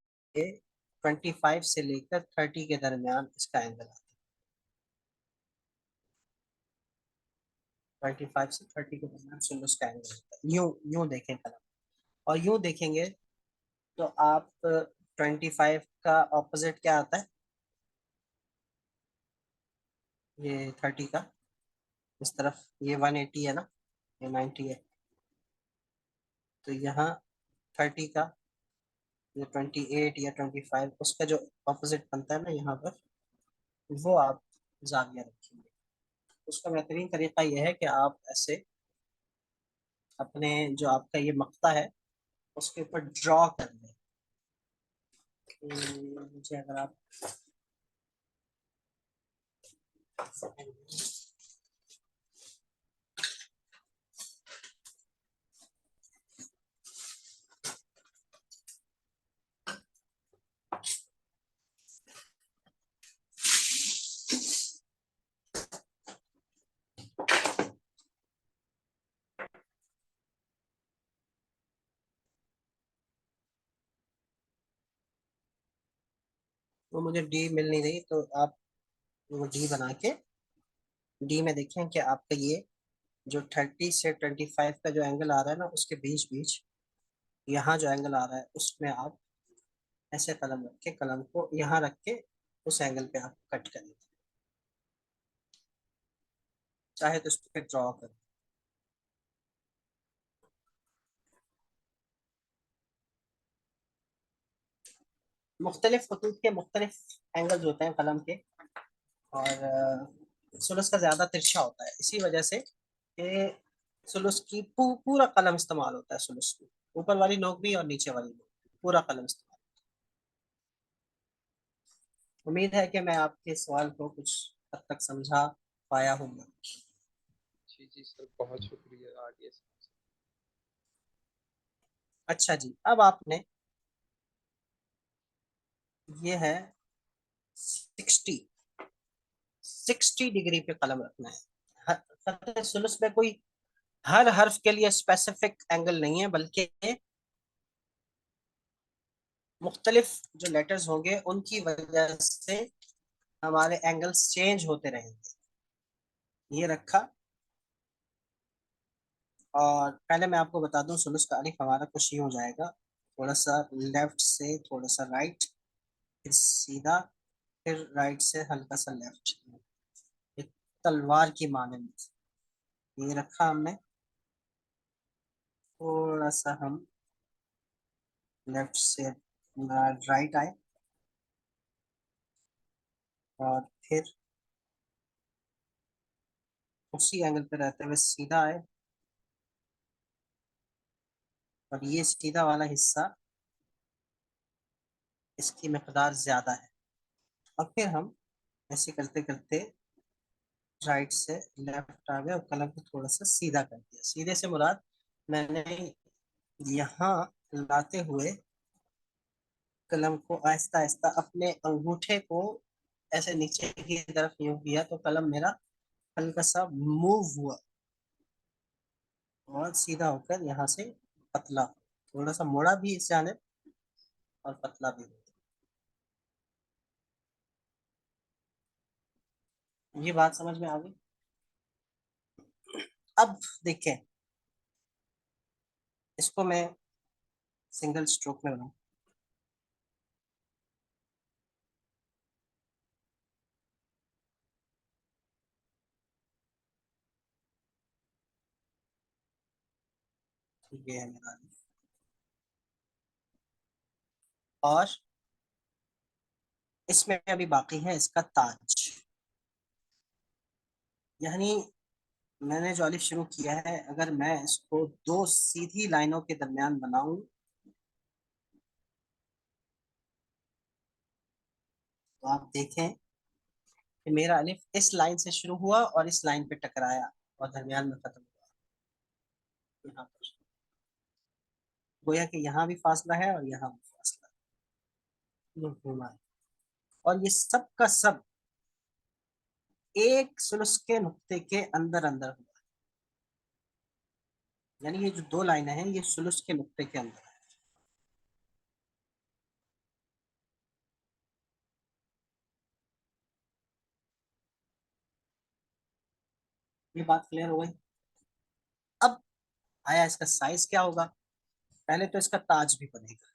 25 से लेकर 30 के दरमियान इसका एंगल आता है। 25 से 30 के दरमियान सुलस का एंगल आता है। यूं यूं देखें कलम, और यूं देखेंगे तो आप 25 का ऑपोजिट क्या आता है, ये 30 का, इस तरफ ये 180 है ना, ये 90 है, तो यहाँ 30 का ये 28 या 25 उसका जो ऑपोजिट बनता है ना यहाँ पर, वो आप जाविया रखेंगे। उसका बेहतरीन तरीका यह है कि आप ऐसे अपने जो आपका ये मक्ता है उसके ऊपर ड्रॉ कर लें। मुझे अगर आप वो मुझे डी मिल नहीं रही, तो आप वो डी बना के डी में देखें कि आपका ये जो 30 से 25 का जो एंगल आ रहा है ना, उसके बीच बीच यहाँ जो एंगल आ रहा है उसमें आप ऐसे कलम रख के, कलम को यहाँ रख के उस एंगल पे आप कट करें, चाहे तो उस पर ड्रॉ करें। मुख्तलिफ खतूत के मुख्तलिफ एंगल्स होते हैं कलम के, और सुलस का ज़्यादा तिरछा होता है, इसी वजह से कि सुलस की पूरा कलम इस्तेमाल होता है। सुलस की ऊपर वाली नोक भी और नीचे वाली नोक, पूरा कलम इस्तेमाल। उम्मीद है कि मैं आपके सवाल को कुछ हद तक समझा पाया हूँ। जी जी सर, बहुत शुक्रिया, आगे समझ। अच्छा जी, अब आपने ये है 60 डिग्री पे कलम रखना है। खत सुलस में कोई हर हर्फ के लिए स्पेसिफिक एंगल नहीं है, बल्कि मुख्तलिफ जो लेटर्स होंगे उनकी वजह से हमारे एंगल्स चेंज होते रहेंगे। ये रखा, और पहले मैं आपको बता दूं सुलूस का अलिफ हमारा कुछ यूं हो जाएगा, थोड़ा सा लेफ्ट से थोड़ा सा राइट, फिर सीधा, फिर राइट से हल्का सा लेफ्ट, एक तलवार की मानंद। ये रखा हमने, थोड़ा सा हम लेफ्ट से राइट आए, और फिर उसी एंगल पे रहते हुए सीधा आए, और ये सीधा वाला हिस्सा इसकी मकदार ज्यादा है, और फिर हम ऐसे करते करते राइट से लेफ्ट आ गए और कलम को थोड़ा सा सीधा कर दिया। सीधे से मुराद मैंने यहाँ लाते हुए कलम को आहिस्ता आहिस्ता अपने अंगूठे को ऐसे नीचे की तरफ यूं किया, तो कलम मेरा हल्का सा मूव हुआ और सीधा होकर यहाँ से पतला, थोड़ा सा मुड़ा भी इस जानिब और पतला भी। ये बात समझ में आ गई। अब देखें, इसको मैं सिंगल स्ट्रोक में बनाऊं। ये है मेरा अलिफ। और इसमें अभी बाकी है इसका ताज, यानी मैंने जो अलिफ शुरू किया है, अगर मैं इसको दो सीधी लाइनों के दरमियान बनाऊं, तो आप देखें कि मेरा अलिफ इस लाइन से शुरू हुआ और इस लाइन पे टकराया और दरमियान में खत्म हुआ। यहाँ पर गोया कि यहाँ भी फासला है और यहाँ भी फासला है, ये घूमा है। और ये सब का सब एक सुलुस के नुक्ते के अंदर अंदर हुआ, यानी ये जो दो लाइनें हैं ये सुलुस के नुक्ते के अंदर है। ये बात क्लियर हो गई। अब आया इसका साइज क्या होगा। पहले तो इसका ताज भी बनेगा।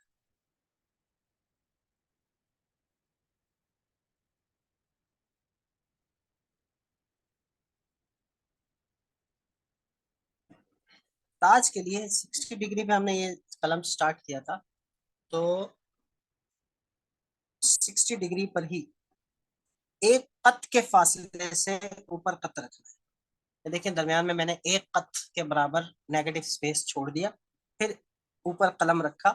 ताज के लिए 60 डिग्री पे हमने ये कलम स्टार्ट किया था, तो 60 डिग्री पर ही एक कत के फासले से ऊपर कत रखना है। ये देखिए दरमियान में मैंने एक कत के बराबर नेगेटिव स्पेस छोड़ दिया, फिर ऊपर कलम रखा,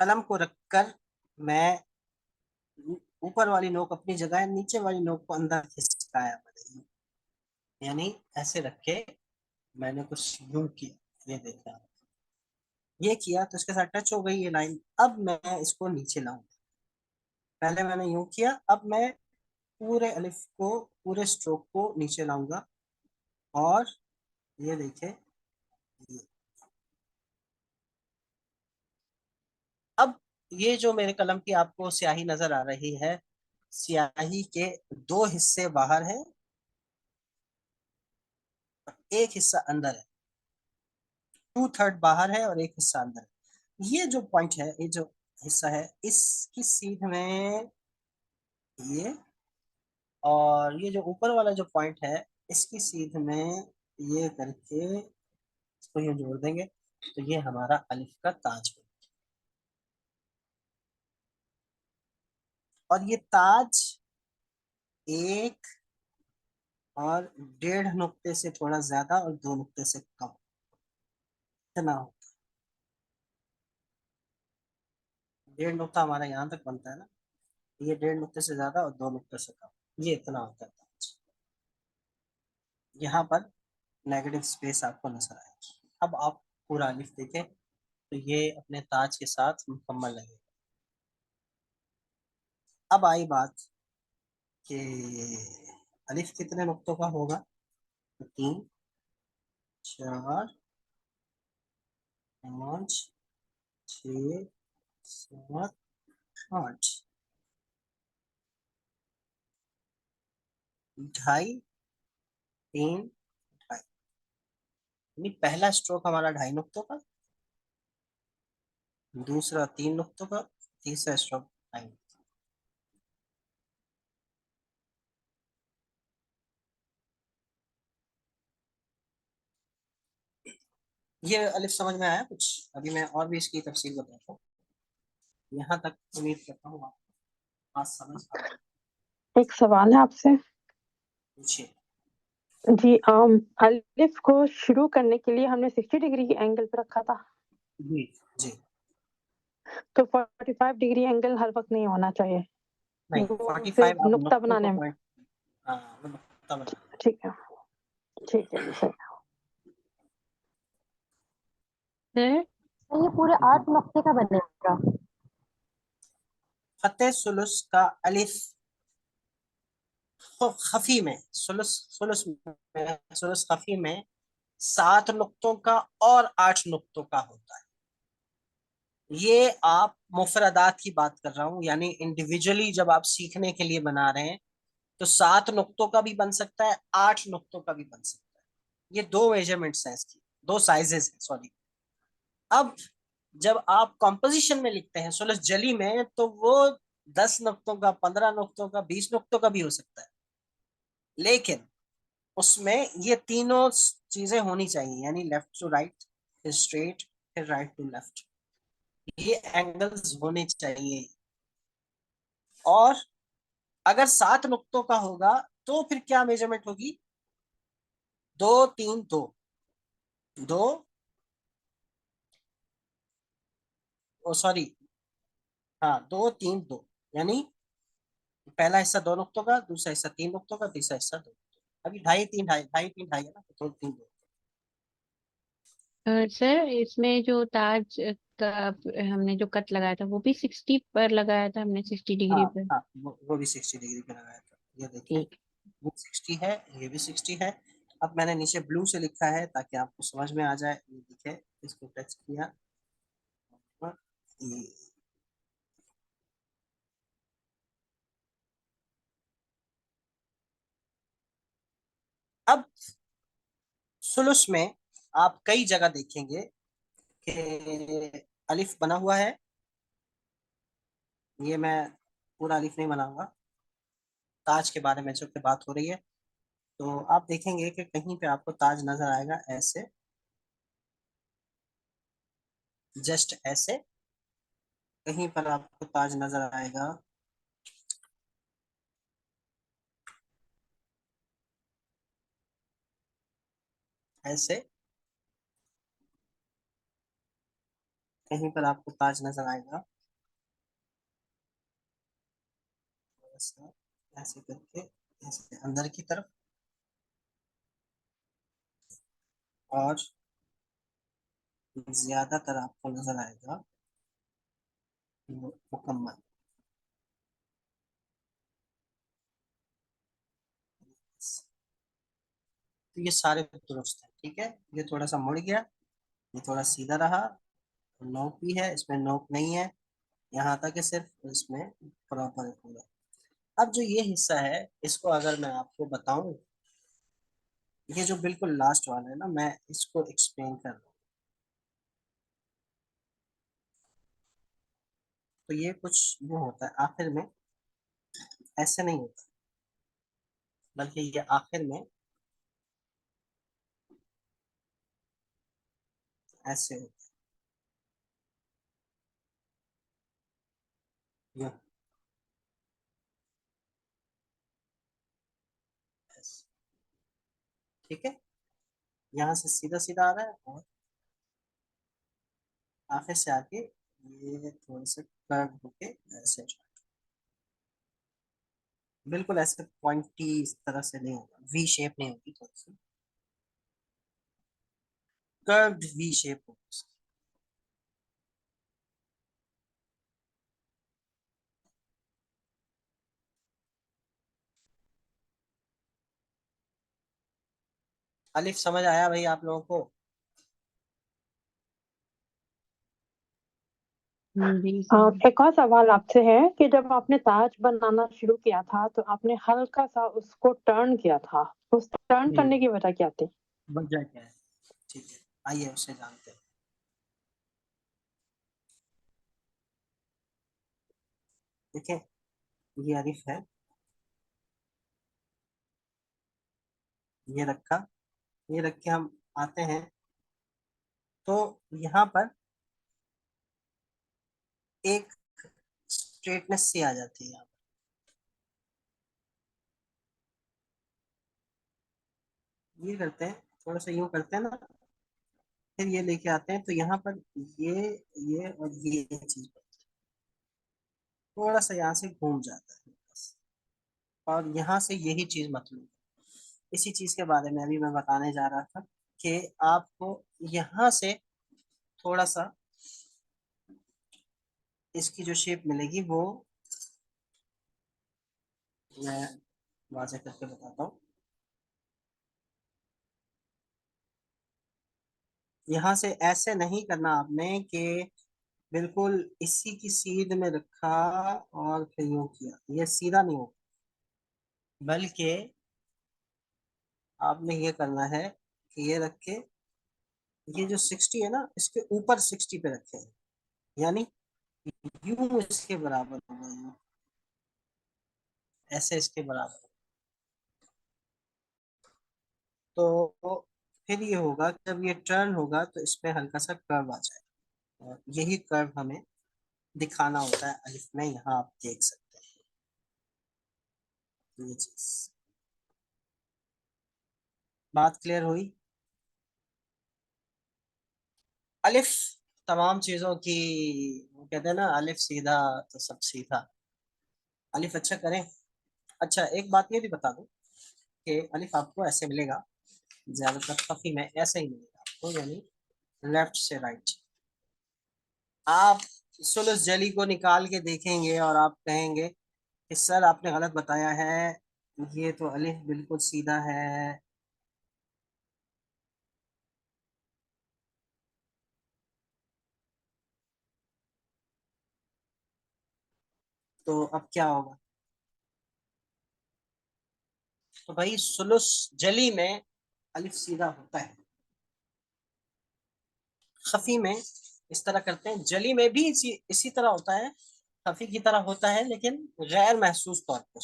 कलम को रखकर मैं ऊपर वाली नोक अपनी जगह है, नीचे वाली नोक को अंदर खिसकाया मैंने, यानी ऐसे रख के मैंने कुछ यूं किया, ये देखा, ये किया तो इसके साथ टच हो गई ये लाइन। अब मैं इसको नीचे लाऊंगा। पहले मैंने यूं किया, अब मैं पूरे अलिफ को, पूरे स्ट्रोक को नीचे लाऊंगा और ये देखिए ये। अब ये जो मेरे कलम की आपको स्याही नजर आ रही है, स्याही के दो हिस्से बाहर हैं और एक हिस्सा अंदर है। 2/3 बाहर है और एक हिस्सा अंदर है। ये जो पॉइंट है, ये जो हिस्सा है, इसकी सीध में ये, और ये जो ऊपर वाला जो पॉइंट है इसकी सीध में ये करके इसको ये जोड़ देंगे, तो ये हमारा अलिफ का ताज है। और ये ताज एक और 1.5 नुक्ते से थोड़ा ज्यादा और 2 नुक्ते से कम, इतना हो। 1.5 नुक्ता हमारा यहाँ तक बनता है ना, ये 1.5 नुक्ते से ज्यादा और 2 नुक्ते से कम, ये इतना होता है ताज। यहाँ पर नेगेटिव स्पेस आपको नजर आएगी। अब आप पूरा अलिफ देखें तो ये अपने ताज के साथ मुकम्मल लगेगा। अब आई बात कि अलिफ कितने नुक्तों का होगा, तो 3, 4, 5, 6, 7, 8, 2.5, 3, 2.5, यानी पहला स्ट्रोक हमारा 2.5 नुक्तों का, दूसरा 3 नुक्तों का, तीसरा स्ट्रोक 2.5 नुक्तों का। ये अलिफ समझ में आया कुछ। अभी मैं और भी इसकी तफसील बताता हूँ। यहाँ तक उम्मीद करता हूँ आप बात समझ आ गई। एक सवाल है आपसे। पूछिए। जी अलिफ को शुरू करने के लिए हमने 60 डिग्री की एंगल पे रखा था, जी जी। तो 45 डिग्री एंगल हर वक्त नहीं होना चाहिए, नहीं, वो 45 सिर्फ आप नुक्ता नुक्तों को बनाने में। पॉइंट, हाँ वो नुक्ता बना। ठीक है, ठीक है जी, सही है। सर तो ये पूरे 8 नुक्ते का बनेगा। फतेह सुलुस का अलिफ तो खफी में, सुलुस सुलुस में, सुलुस खफी में 7 नुक्तों का और 8 नुक्तों का होता है। ये आप मुफरदात की बात कर रहा हूँ, यानी इंडिविजुअली जब आप सीखने के लिए बना रहे हैं तो 7 नुक्तों का भी बन सकता है, 8 नुक्तों का भी बन सकता है। ये दो मेजरमेंट्स हैं इसकी, दो साइजेस हैं, सॉरी। अब जब आप कॉम्पोजिशन में लिखते हैं सुलस जली में, तो वो 10 नुक्तों का, 15 नुक्तों का, 20 नुक्तों का भी हो सकता है, लेकिन उसमें ये तीनों चीजें होनी चाहिए, यानी लेफ्ट टू राइट, फिर स्ट्रेट, फिर राइट टू लेफ्ट, ये एंगल्स होने चाहिए। और अगर 7 नुक्तों का होगा तो फिर क्या मेजरमेंट होगी, 2 3 2, 2, ओ सॉरी, हाँ 2 3 2, यानी पहला हिस्सा 2 नुक्तों का, दूसरा हिस्सा 3 नुक्तों का, तीसरा हिस्सा 2 नुक्तों का। अभी ढाई तीन ढाई ढाई तीन ढाई है ना, तो 3 2। सर इसमें जो ताज का हमने जो कट लगाया था वो भी 60 पर लगाया था हमने, 60 डिग्री हाँ पर। हाँ, वो भी 60 डिग्री पे लगाया था। ये देखिए, ठीक। वो 60 है, ये भी 60 है। अब मैंने नीचे ब्लू से लिखा है ताकि आपको समझ में आ जाए। ये देखिए, इसको टच किया और ये अब सुलुस में आप कई जगह देखेंगे कि अलिफ बना हुआ है। ये मैं पूरा अलिफ नहीं बनाऊंगा, ताज के बारे में जब बात हो रही है तो आप देखेंगे कि कहीं पे आपको ताज नजर आएगा ऐसे, जस्ट ऐसे। कहीं पर आपको ताज नजर आएगा ऐसे, कहीं पर आपको ताज नजर आएगा ऐसा, ऐसे करके, ऐसे अंदर की तरफ, और ज्यादातर आपको नजर आएगा मुकम्मल। तो ये सारे दुरुस्त है, ठीक है। ये थोड़ा सा मुड़ गया, ये थोड़ा सीधा रहा, नोक भी है, इसमें नोक नहीं है, यहाँ तक है सिर्फ, इसमें प्रॉपर है पूरा। अब जो ये हिस्सा है, इसको अगर मैं आपको बताऊं, ये जो बिल्कुल लास्ट वाला है ना, मैं इसको एक्सप्लेन कर रहा हूँ। तो ये कुछ वो होता है आखिर में, ऐसे नहीं होता, बल्कि ये आखिर में ऐसे होता है, ये ऐसे, ठीक है। यहाँ से सीधा सीधा आ रहा है, और आखिर से आके ये थोड़े से कर्व होके ऐसे बिल्कुल ऐसे पॉइंटी इस तरह से नहीं होगा, वी शेप नहीं होगी, थोड़ी सी कर्व्ड वी शेप होगी। अलिफ समझ आया भाई आप लोगों को? जी सर। एक और सवाल आपसे है कि जब आपने ताज बनाना शुरू किया था तो आपने हल्का सा उसको टर्न किया था, उस टर्न करने की वजह क्या थी? वजह क्या है? ठीक है, आइए उसे जानते हैं। देखिए, ये अलिफ है, ये रखा, ये रख के हम आते हैं, तो यहाँ पर एक स्ट्रेटनेस सी आ जाती है यहाँ पर। ये करते हैं, थोड़ा सा यूं करते हैं ना, फिर ये लेके आते हैं, तो यहाँ पर ये और ये चीज थोड़ा सा यहाँ से घूम जाता है बस। और यहाँ से यही चीज मतलब, इसी चीज के बारे में अभी मैं बताने जा रहा था कि आपको यहाँ से थोड़ा सा इसकी जो शेप मिलेगी वो मैं वाज़े करके बताता हूँ। यहाँ से ऐसे नहीं करना आपने कि बिल्कुल इसी की सीध में रखा और फिर यूं किया, ये सीधा नहीं हो, बल्कि आपने ये करना है कि ये रख के, ये जो 60 है ना, इसके ऊपर 60 पे रखे हैं, यानी यूं इसके बराबर होगा, यूं ऐसे इसके बराबर। तो फिर ये होगा, जब ये टर्न होगा तो इसमें हल्का सा कर्व आ जाएगा, और यही कर्व हमें दिखाना होता है अलिफ में, यहाँ आप देख सकते हैं ये चीज। बात क्लियर हुई? अलिफ तमाम चीजों की, वो कहते हैं ना, अलिफ सीधा तो सब सीधा। अलिफ अच्छा करें। अच्छा, एक बात ये भी बता दूं कि अलिफ आपको ऐसे मिलेगा, ज्यादातर खफी में ऐसे ही मिलेगा आपको, यानी लेफ्ट से राइट। आप सुलुस जली को निकाल के देखेंगे और आप कहेंगे कि सर आपने गलत बताया है, ये तो अलिफ बिल्कुल सीधा है। तो अब क्या होगा? तो भाई सुलुस जली में अलिफ सीधा होता है, खफी में इस तरह करते हैं, जली में भी इसी तरह होता है, खफी की तरह होता है, लेकिन गैर महसूस तौर पर।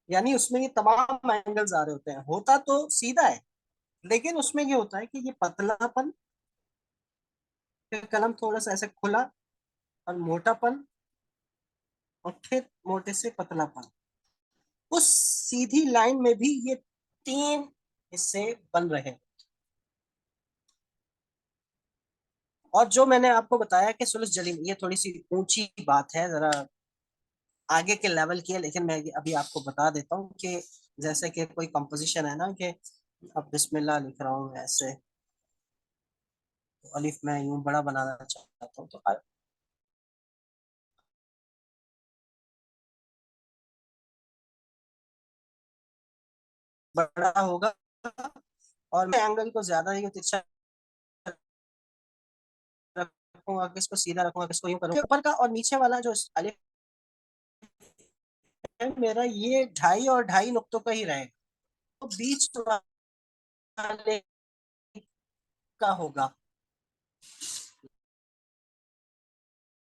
यानी उसमें ये तमाम एंगल्स आ रहे होते हैं, होता तो सीधा है, लेकिन उसमें ये होता है कि ये पतलापन, फिर कलम थोड़ा सा ऐसे खुला, और मोटापन, और फिर मोटे से पतलापन। उस सीधी लाइन में भी ये तीन हिस्से बन रहे हैं। और जो मैंने आपको बताया कि सुलस जली, ये थोड़ी सी ऊंची बात है, जरा आगे के लेवल की है, लेकिन मैं अभी आपको बता देता हूँ कि जैसे कि कोई कंपोजिशन है ना, कि अब बिस्मिल्लाह लिख रहा हूँ ऐसे, तो अलिफ मैं यूं बड़ा बनाना चाहता हूँ, तो बड़ा होगा, और मैं एंगल को ज्यादा ही तिरछा रखूंगा, किसको सीधा रखूंगा, किसको यूं करूंगा, ऊपर का और नीचे वाला जो अलिफ है मेरा, ये 2.5 नुक्तों का ही रहेगा, तो बीच वाले का होगा।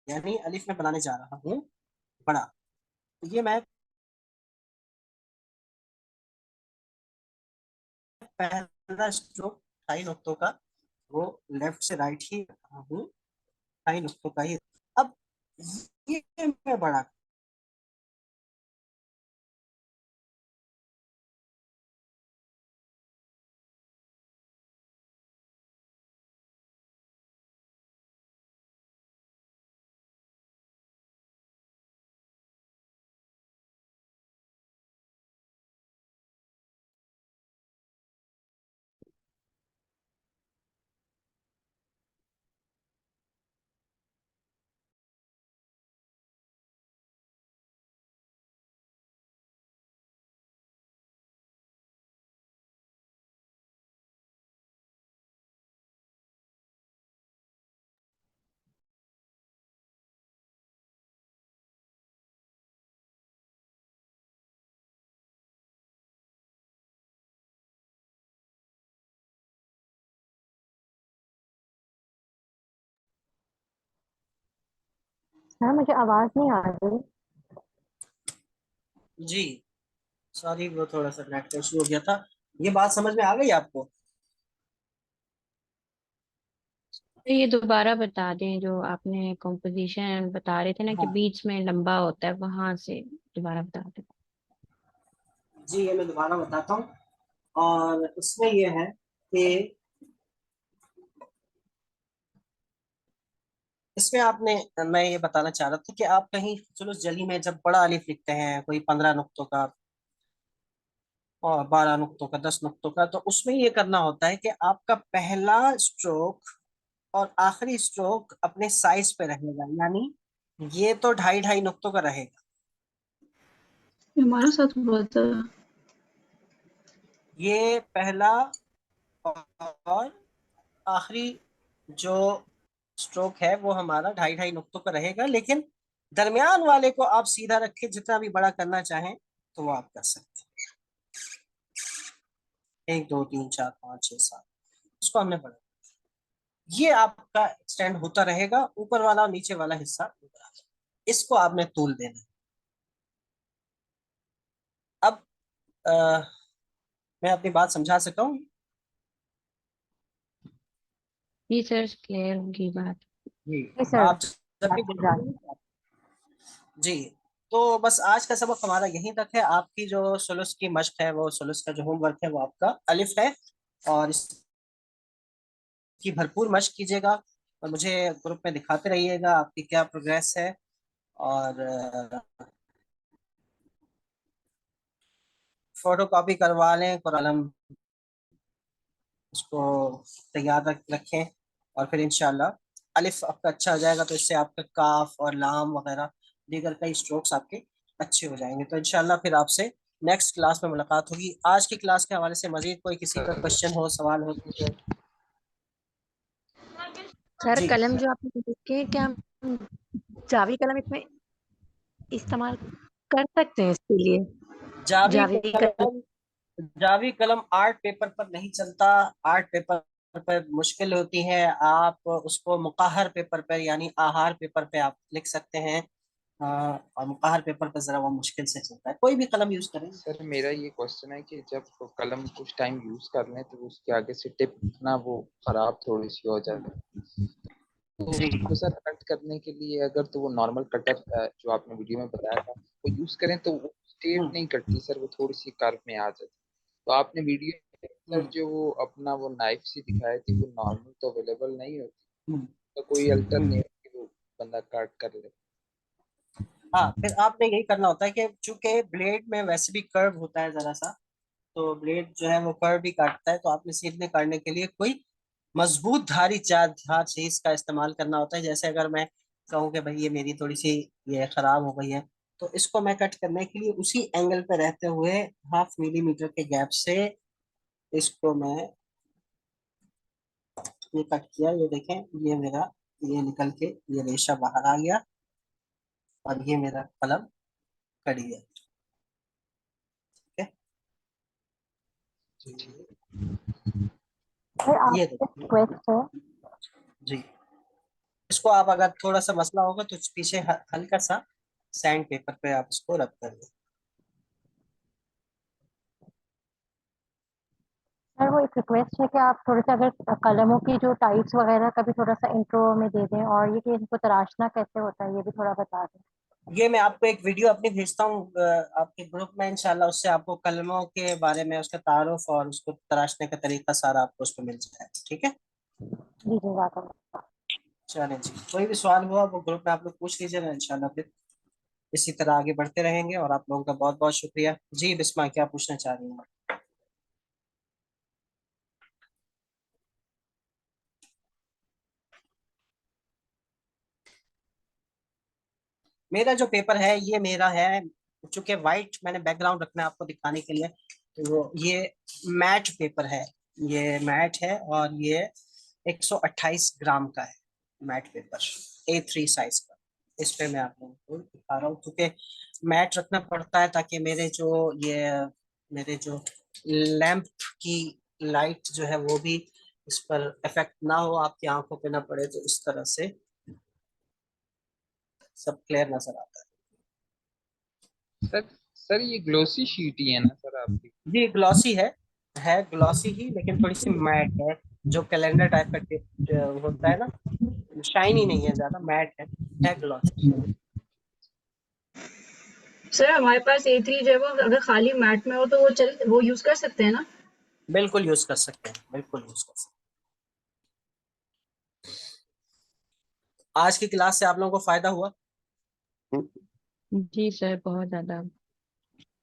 यानी अलिफ में बनाने जा रहा हूँ बड़ा, तो ये मैं पहला स्ट्रोक 2.5 नुक्तों का, वो लेफ्ट से राइट ही रखा हूँ, 2.5 नुक्तों का ही। अब ये मैं बड़ा, हाँ, मुझे आवाज नहीं आ रही। जी सॉरी, वो थोड़ा सा नेट का इशू हो गया था। ये बात समझ में आ गई आपको? तो ये दोबारा बता दें, जो आपने कॉम्पोजिशन बता रहे थे ना कि हाँ बीच में लंबा होता है, वहां से दोबारा बता दें। जी, ये मैं दोबारा बताता हूँ। और उसमें ये है कि इसमें आपने, मैं ये बताना चाह रहा था कि आप कहीं चलो जली में जब बड़ा अलिफ लिखते हैं, कोई 15 नुक्तों का और 12 नुक्तों का, 10 नुक्तों का, तो उसमें ये करना होता है कि आपका पहला स्ट्रोक और आखिरी स्ट्रोक अपने साइज पे रहेगा, यानी ये तो 2.5 नुक्तों का रहेगा, ये हमारे साथ हुआ था। ये पहला और आखिरी जो स्ट्रोक है वो हमारा 2.5 नुक्तों का रहेगा, लेकिन दरमियान वाले को आप सीधा रख के जितना भी बड़ा करना चाहें तो वो आप कर सकते हैं। 1 2 3 4 5 6 7, उसको हमने पढ़ा। ये आपका एक्सटेंड होता रहेगा, ऊपर वाला और नीचे वाला हिस्सा ऊपर आ जाएगा। इसको आपने तूल देना है। अब अ, मैं अपनी बात समझा सका हूँ? जी सर, क्लियर होगी बात। जी। जी सर। आप जब भी बोलेंगे। जी, तो बस आज का सबक हमारा यहीं तक है। आपकी जो सुलुस की मश्क है, वो सुलुस का जो होमवर्क है वो आपका अलिफ है, और इसकी भरपूर मश्क कीजिएगा, और मुझे ग्रुप में दिखाते रहिएगा आपकी क्या प्रोग्रेस है। और फोटो कॉपी करवा लें कलम, उसको तैयार रखें, और फिर इंशाल्लाह अलिफ आपका अच्छा हो जाएगा, तो इससे आपका काफ और लाम वगैरह दीगर कई स्ट्रोक्स आपके अच्छे हो जाएंगे। तो इंशाल्लाह फिर आपसे नेक्स्ट क्लास में मुलाकात होगी। आज की क्लास के हवाले से मजीद कोई किसी का क्वेश्चन हो, सवाल हो तो सर जी। कलम जो आपने लिखे हैं, क्या हम जावी कलम इसमें इस्तेमाल कर सकते हैं इसके लिए? जावी जावी कलम। कलम, जावी कलम आर्ट पेपर पर नहीं चलता, आर्ट पेपर पर मुश्किल होती है। आप उसको मुकाहर पेपर पर यानी आहार पेपर पे आप लिख सकते हैं। और मुकाहर पेपर पर जरा वो मुश्किल से चलता है। कोई भी कलम यूज करें। सर मेरा ये क्वेश्चन है कि जब कलम कुछ टाइम यूज कर लें तो उसके आगे से टिप ना वो खराब थोड़ी सी हो जाए, तो जी। उसको सर कट करने के लिए अगर तो वो नॉर्मल कटर जो आपने वीडियो में बताया था वो यूज करें तो वो स्ट्रेट हम्म नहीं कटती सर, वो थोड़ी सी कर्व में आ जाती। तो आपने वीडियो में सर हम्म जो वो अपना वो नाइफ सी दिखाई थी वो नॉर्मल तो अवेलेबल नहीं होती, हम्म तो कोई हम्म। अल्टरनेट कि वो बंदा कट कर ले। हाँ, फिर आपने यही करना होता है कि चूंकि ब्लेड में वैसे भी कर्व होता है जरा सा, तो ब्लेड जो है वो कर्व भी काटता है, तो आपने सीधे काटने के लिए कोई मजबूत धारी धार चीज का इस्तेमाल करना होता है। जैसे अगर मैं कहूँ कि भाई ये मेरी थोड़ी सी ये खराब हो गई है, तो इसको मैं कट करने के लिए उसी एंगल पे रहते हुए 0.5 मिलीमीटर के गैप से इसको मैं ये कट किया। ये देखें, ये मेरा ये निकल के ये रेशा बाहर आ गया, और ये मेरा कलम कट गया। ठीक है, सर ये आपसे देखिए रिक्वेस्ट है, जी। इसको आप अगर थोड़ा सा मसला होगा तो पीछे हल्का सा सैंड पेपर पे आप इसको रब कर दें। सर वो एक रिक्वेस्ट है कि आप थोड़ा सा अगर कलमों की जो टाइप्स वगैरह का भी थोड़ा सा इंट्रो में दे दें, और ये कि इनको तराशना कैसे होता है ये भी थोड़ा बता दें। ये मैं आपको एक वीडियो अपनी भेजता हूँ आपके ग्रुप में इंशाल्लाह, उससे आपको कलमों के बारे में, उसका तारुफ और उसको तराशने का तरीका सारा आपको उस पर मिल जाएगा। ठीक है, जी जज़ाकल्लाह। चलें जी। कोई भी सवाल हुआ वो ग्रुप में आप लोग पूछ लीजिए ना, इंशाल्लाह फिर इसी तरह आगे बढ़ते रहेंगे। और आप लोगों का बहुत बहुत शुक्रिया जी। बिस्मा, क्या पूछना चाह रही हूँ? मेरा जो पेपर है ये मेरा है, चूंकि वाइट मैंने बैकग्राउंड रखना है आपको दिखाने के लिए, तो ये मैट पेपर है। ये मैट है और ये 128 ग्राम का है मैट पेपर, A3 साइज का। इस पे मैं आप लोगों को दिखा रहा हूँ, क्योंकि मैट रखना पड़ता है ताकि मेरे जो लैंप की लाइट जो है वो भी इस पर इफेक्ट ना हो, आपकी आंखों पे ना पड़े। तो इस तरह से सब क्लियर नजर आता सर सर ये ग्लोसी शीट ही है ना सर आपकी? है जी। ग्लॉसी है ग्लॉसी ही, लेकिन थोड़ी सी मैट है। जो कैलेंडर टाइप का होता है ना, शाइनी नहीं है, ज्यादा मैट है ग्लॉसी। सर हमारे पास A3 जो है वो अगर खाली मैट में हो तो वो यूज कर सकते हैं ना? बिल्कुल यूज कर सकते हैं, बिल्कुल यूज कर सकते हैं। आज की क्लास से आप लोगों को फायदा हुआ? जी सर, बहुत ज्यादा।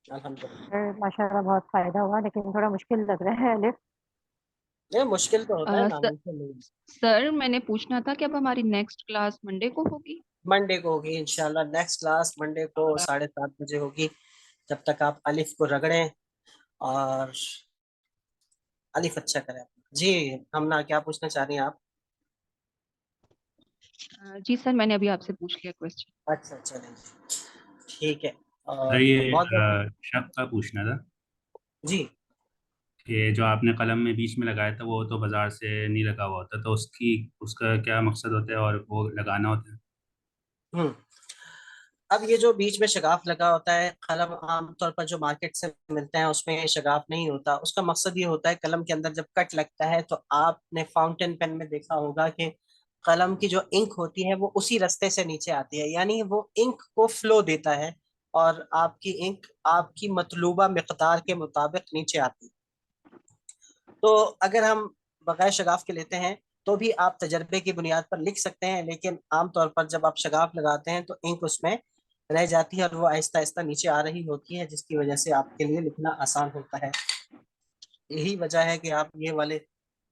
अल्हम्दुलिल्लाह। सर माशाल्लाह बहुत फायदा हुआ, लेकिन थोड़ा मुश्किल लग रहा है अलिफ। ये मुश्किल तो होता है, सर, नामुमकिन नहीं। सर मैंने पूछना था कि अब हमारी नेक्स्ट क्लास मंडे को होगी? मंडे को होगी इंशाल्लाह। नेक्स्ट क्लास मंडे को 7:30 बजे होगी। जब तक आप अलिफ को रगड़ें और अलिफ अच्छा करें। जी, हम ना क्या पूछना चाह रही हैं आप? जी सर, मैंने अभी आपसे पूछ लिया क्वेश्चन। अच्छा, चलें जी, ठीक है। सर और ये बहुत बहुत शक का पूछना था जी। कि जो आपने कलम में बीच में लगाया था वो तो बाजार से नहीं लगा हुआ होता, तो उसका क्या मकसद होता है और वो लगाना होता है? हम्म अब ये जो बीच में शगाफ लगा होता है, कलम आमतौर पर जो मार्केट से मिलते हैं उसमें ये शगाफ नहीं होता। उसका मकसद ये होता है, कलम के अंदर जब कट लगता है तो आपने फाउंटेन पेन में देखा होगा कि कलम की जो इंक होती है वो उसी रास्ते से नीचे आती है, यानी वो इंक को फ्लो देता है, और आपकी इंक आपकी मतलूबा मिकदार के मुताबिक नीचे आती है। तो अगर हम बगैर शगाफ के लेते हैं तो भी आप तजर्बे की बुनियाद पर लिख सकते हैं, लेकिन आमतौर पर जब आप शगाफ लगाते हैं तो इंक उसमें रह जाती है और वो आहिस्ता आहिस्ता नीचे आ रही होती है, जिसकी वजह से आपके लिए लिखना आसान होता है। यही वजह है कि आप ये वाले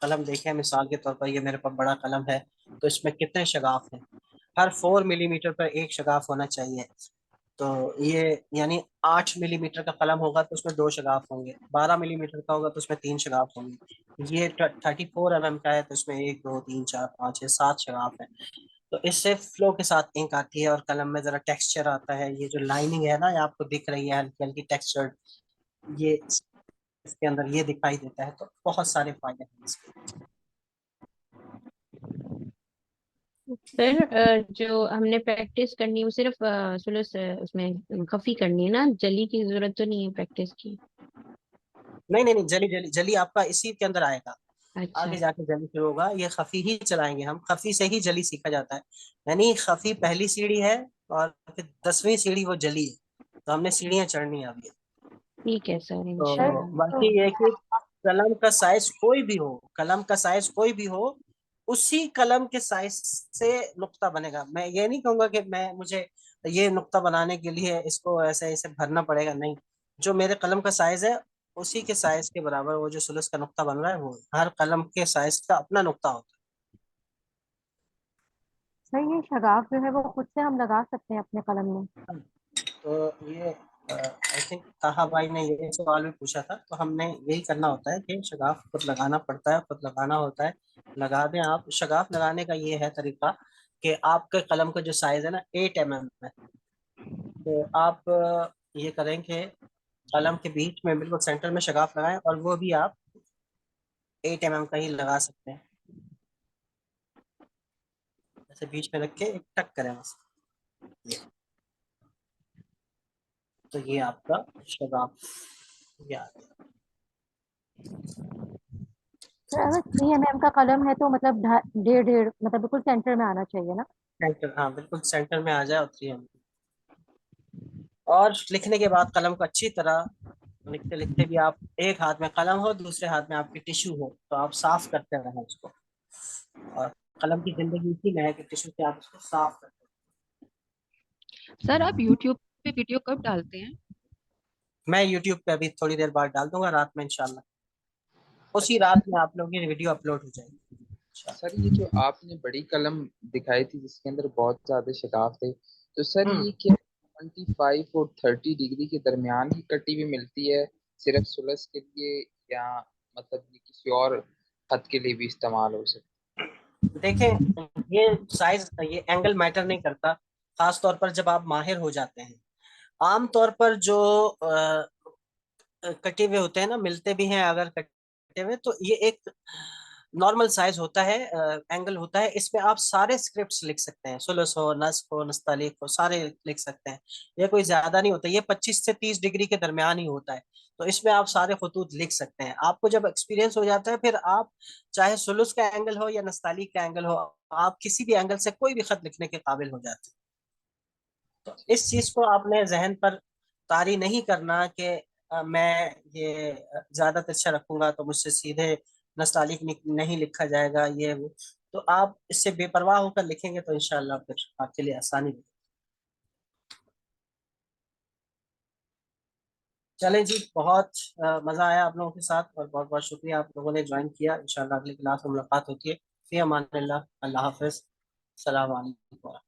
कलम देखें, मिसाल के तौर पर ये मेरे पास बड़ा कलम है, तो इसमें कितने शगाफ हैं? हर 4 मिलीमीटर पर एक शगाफ होना चाहिए। तो ये यानी 8 मिलीमीटर का कलम होगा तो उसमें 2 शगाफ होंगे, 12 मिलीमीटर का होगा तो उसमें 3 शगाफ होंगे, ये 34 mm का है तो इसमें 1 2 3 4 5 6 7 शगाफ है। तो इससे फ्लो के साथ इंक आती है और कलम में जरा टेक्सचर आता है। ये जो लाइनिंग है ना, ये आपको दिख रही है हल्की हल्की टेक्सचर, ये इसके अंदर ये दिखाई देता है। तो बहुत सारे फायदे हैं इसके। सर जो हमने प्रैक्टिस करनी है वो सिर्फ सुलस उसमें खफी करनी है ना, जली की जरूरत तो नहीं है प्रैक्टिस की? नहीं नहीं नहीं, जली जली जली आपका इसी के अंदर आएगा, अच्छा। आगे जाके जली शुरू होगा। ये खफी ही चलाएंगे हम, खफी से ही जली सीखा जाता है। यानी खफी पहली सीढ़ी है और फिर 10वीं सीढ़ी वो जली है, तो हमने सीढ़ियां चढ़नी है अभी। ठीक है सर, सर तो इंशाल्लाह। तो बाकी ये है कि कलम का साइज कोई भी हो, कलम का साइज कोई भी हो, उसी कलम के साइज से नुक्ता बनेगा। मैं ये नहीं कहूंगा कि मैं मुझे ये नुक्ता बनाने के लिए इसको ऐसे ऐसे भरना पड़ेगा, नहीं। जो मेरे कलम का साइज है उसी के साइज के बराबर वो जो सुलस का नुक्ता बन रहा है, वो हर कलम के साइज का अपना नुक्ता होता सर ये शगाफ जो है वो खुद से हम लगा सकते हैं अपने कलम में? है। तो ये आई थिंक ताहा भाई ने ये सवाल भी पूछा था, तो हमने यही करना होता है कि शगाफ खुद लगाना पड़ता है, खुद लगाना होता है। लगा दें आप। शगाफ लगाने का ये है तरीका कि आपके कलम का जो साइज है ना 8 mm है, तो आप ये करें कि कलम के बीच में बिल्कुल सेंटर में शगाफ लगाएं, और वो भी आप 8 mm का ही लगा सकते हैं। ऐसे बीच में रख के एक टक करें बस। तो ये आपका शगाफ ये आ गया। सर अगर 3 mm का कलम है तो मतलब 1.5 मतलब बिल्कुल सेंटर में आना चाहिए ना? सेंटर, हाँ बिल्कुल सेंटर में आ जाए, और 3 mm। और लिखने के बाद कलम को अच्छी तरह, लिखते लिखते भी आप, एक हाथ में कलम हो दूसरे हाथ में आपकी टिश्यू हो, तो आप साफ करते रहें उसको। और कलम की जिंदगी इसी में है कि टिश्यू से आप उसको साफ करते सर आप यूट्यूब पे वीडियो कब डालते हैं? हैं। मैं यूट्यूब पे अभी थोड़ी देर बाद डाल दूंगा, रात में इंशाल्लाह। उसी अच्छा रात सर, में आप लोगों की वीडियो अपलोड हो जाएगी इंशाल्लाह। सर ये जो आपने बड़ी कलम दिखाई थी जिसके अंदर बहुत ज्यादा शगाफ थे, तो सर ये क्या 25 और 30 डिग्री के दरमियान ही कटी हुई मिलती है सिर्फ सुलस के लिए, या मतलब ये किसी और खत के लिए भी इस्तेमाल हो सकती देखें, ये साइज, ये एंगल मैटर नहीं करता, खास तौर पर जब आप माहिर हो जाते हैं। आम तौर पर जो कटे हुए होते हैं ना, मिलते भी हैं अगर कटे हुए, तो ये एक नॉर्मल साइज होता है, एंगल होता है। इसमें आप सारे स्क्रिप्ट्स लिख सकते हैं, सुलस हो, नस्ख हो, नस्तालिक हो, सारे लिख सकते हैं। ये कोई ज्यादा नहीं होता, ये 25 से 30 डिग्री के दरमियान ही होता है। तो इसमें आप सारे खतूत लिख सकते हैं। आपको जब एक्सपीरियंस हो जाता है, फिर आप चाहे सुलस का एंगल हो या नस्तालिक का एंगल हो, आप किसी भी एंगल से कोई भी खत लिखने के काबिल हो जाते हैं। तो इस चीज को आपने जहन पर तारी नहीं करना कि मैं ये ज्यादा तिरछा रखूंगा तो मुझसे सीधे नस्तालिक नहीं लिखा जाएगा, ये वो। तो आप इससे बेपरवाह होकर लिखेंगे तो इंशाल्लाह फिर आपके लिए आसानी होगी। चलें जी, बहुत मजा आया आप लोगों के साथ, और बहुत बहुत शुक्रिया आप लोगों ने ज्वाइन किया। इंशाल्लाह अगली क्लास में मुलाकात होती है। फी अमान अल्लाह, अल्लाह हाफिज, सलाम अलैकुम।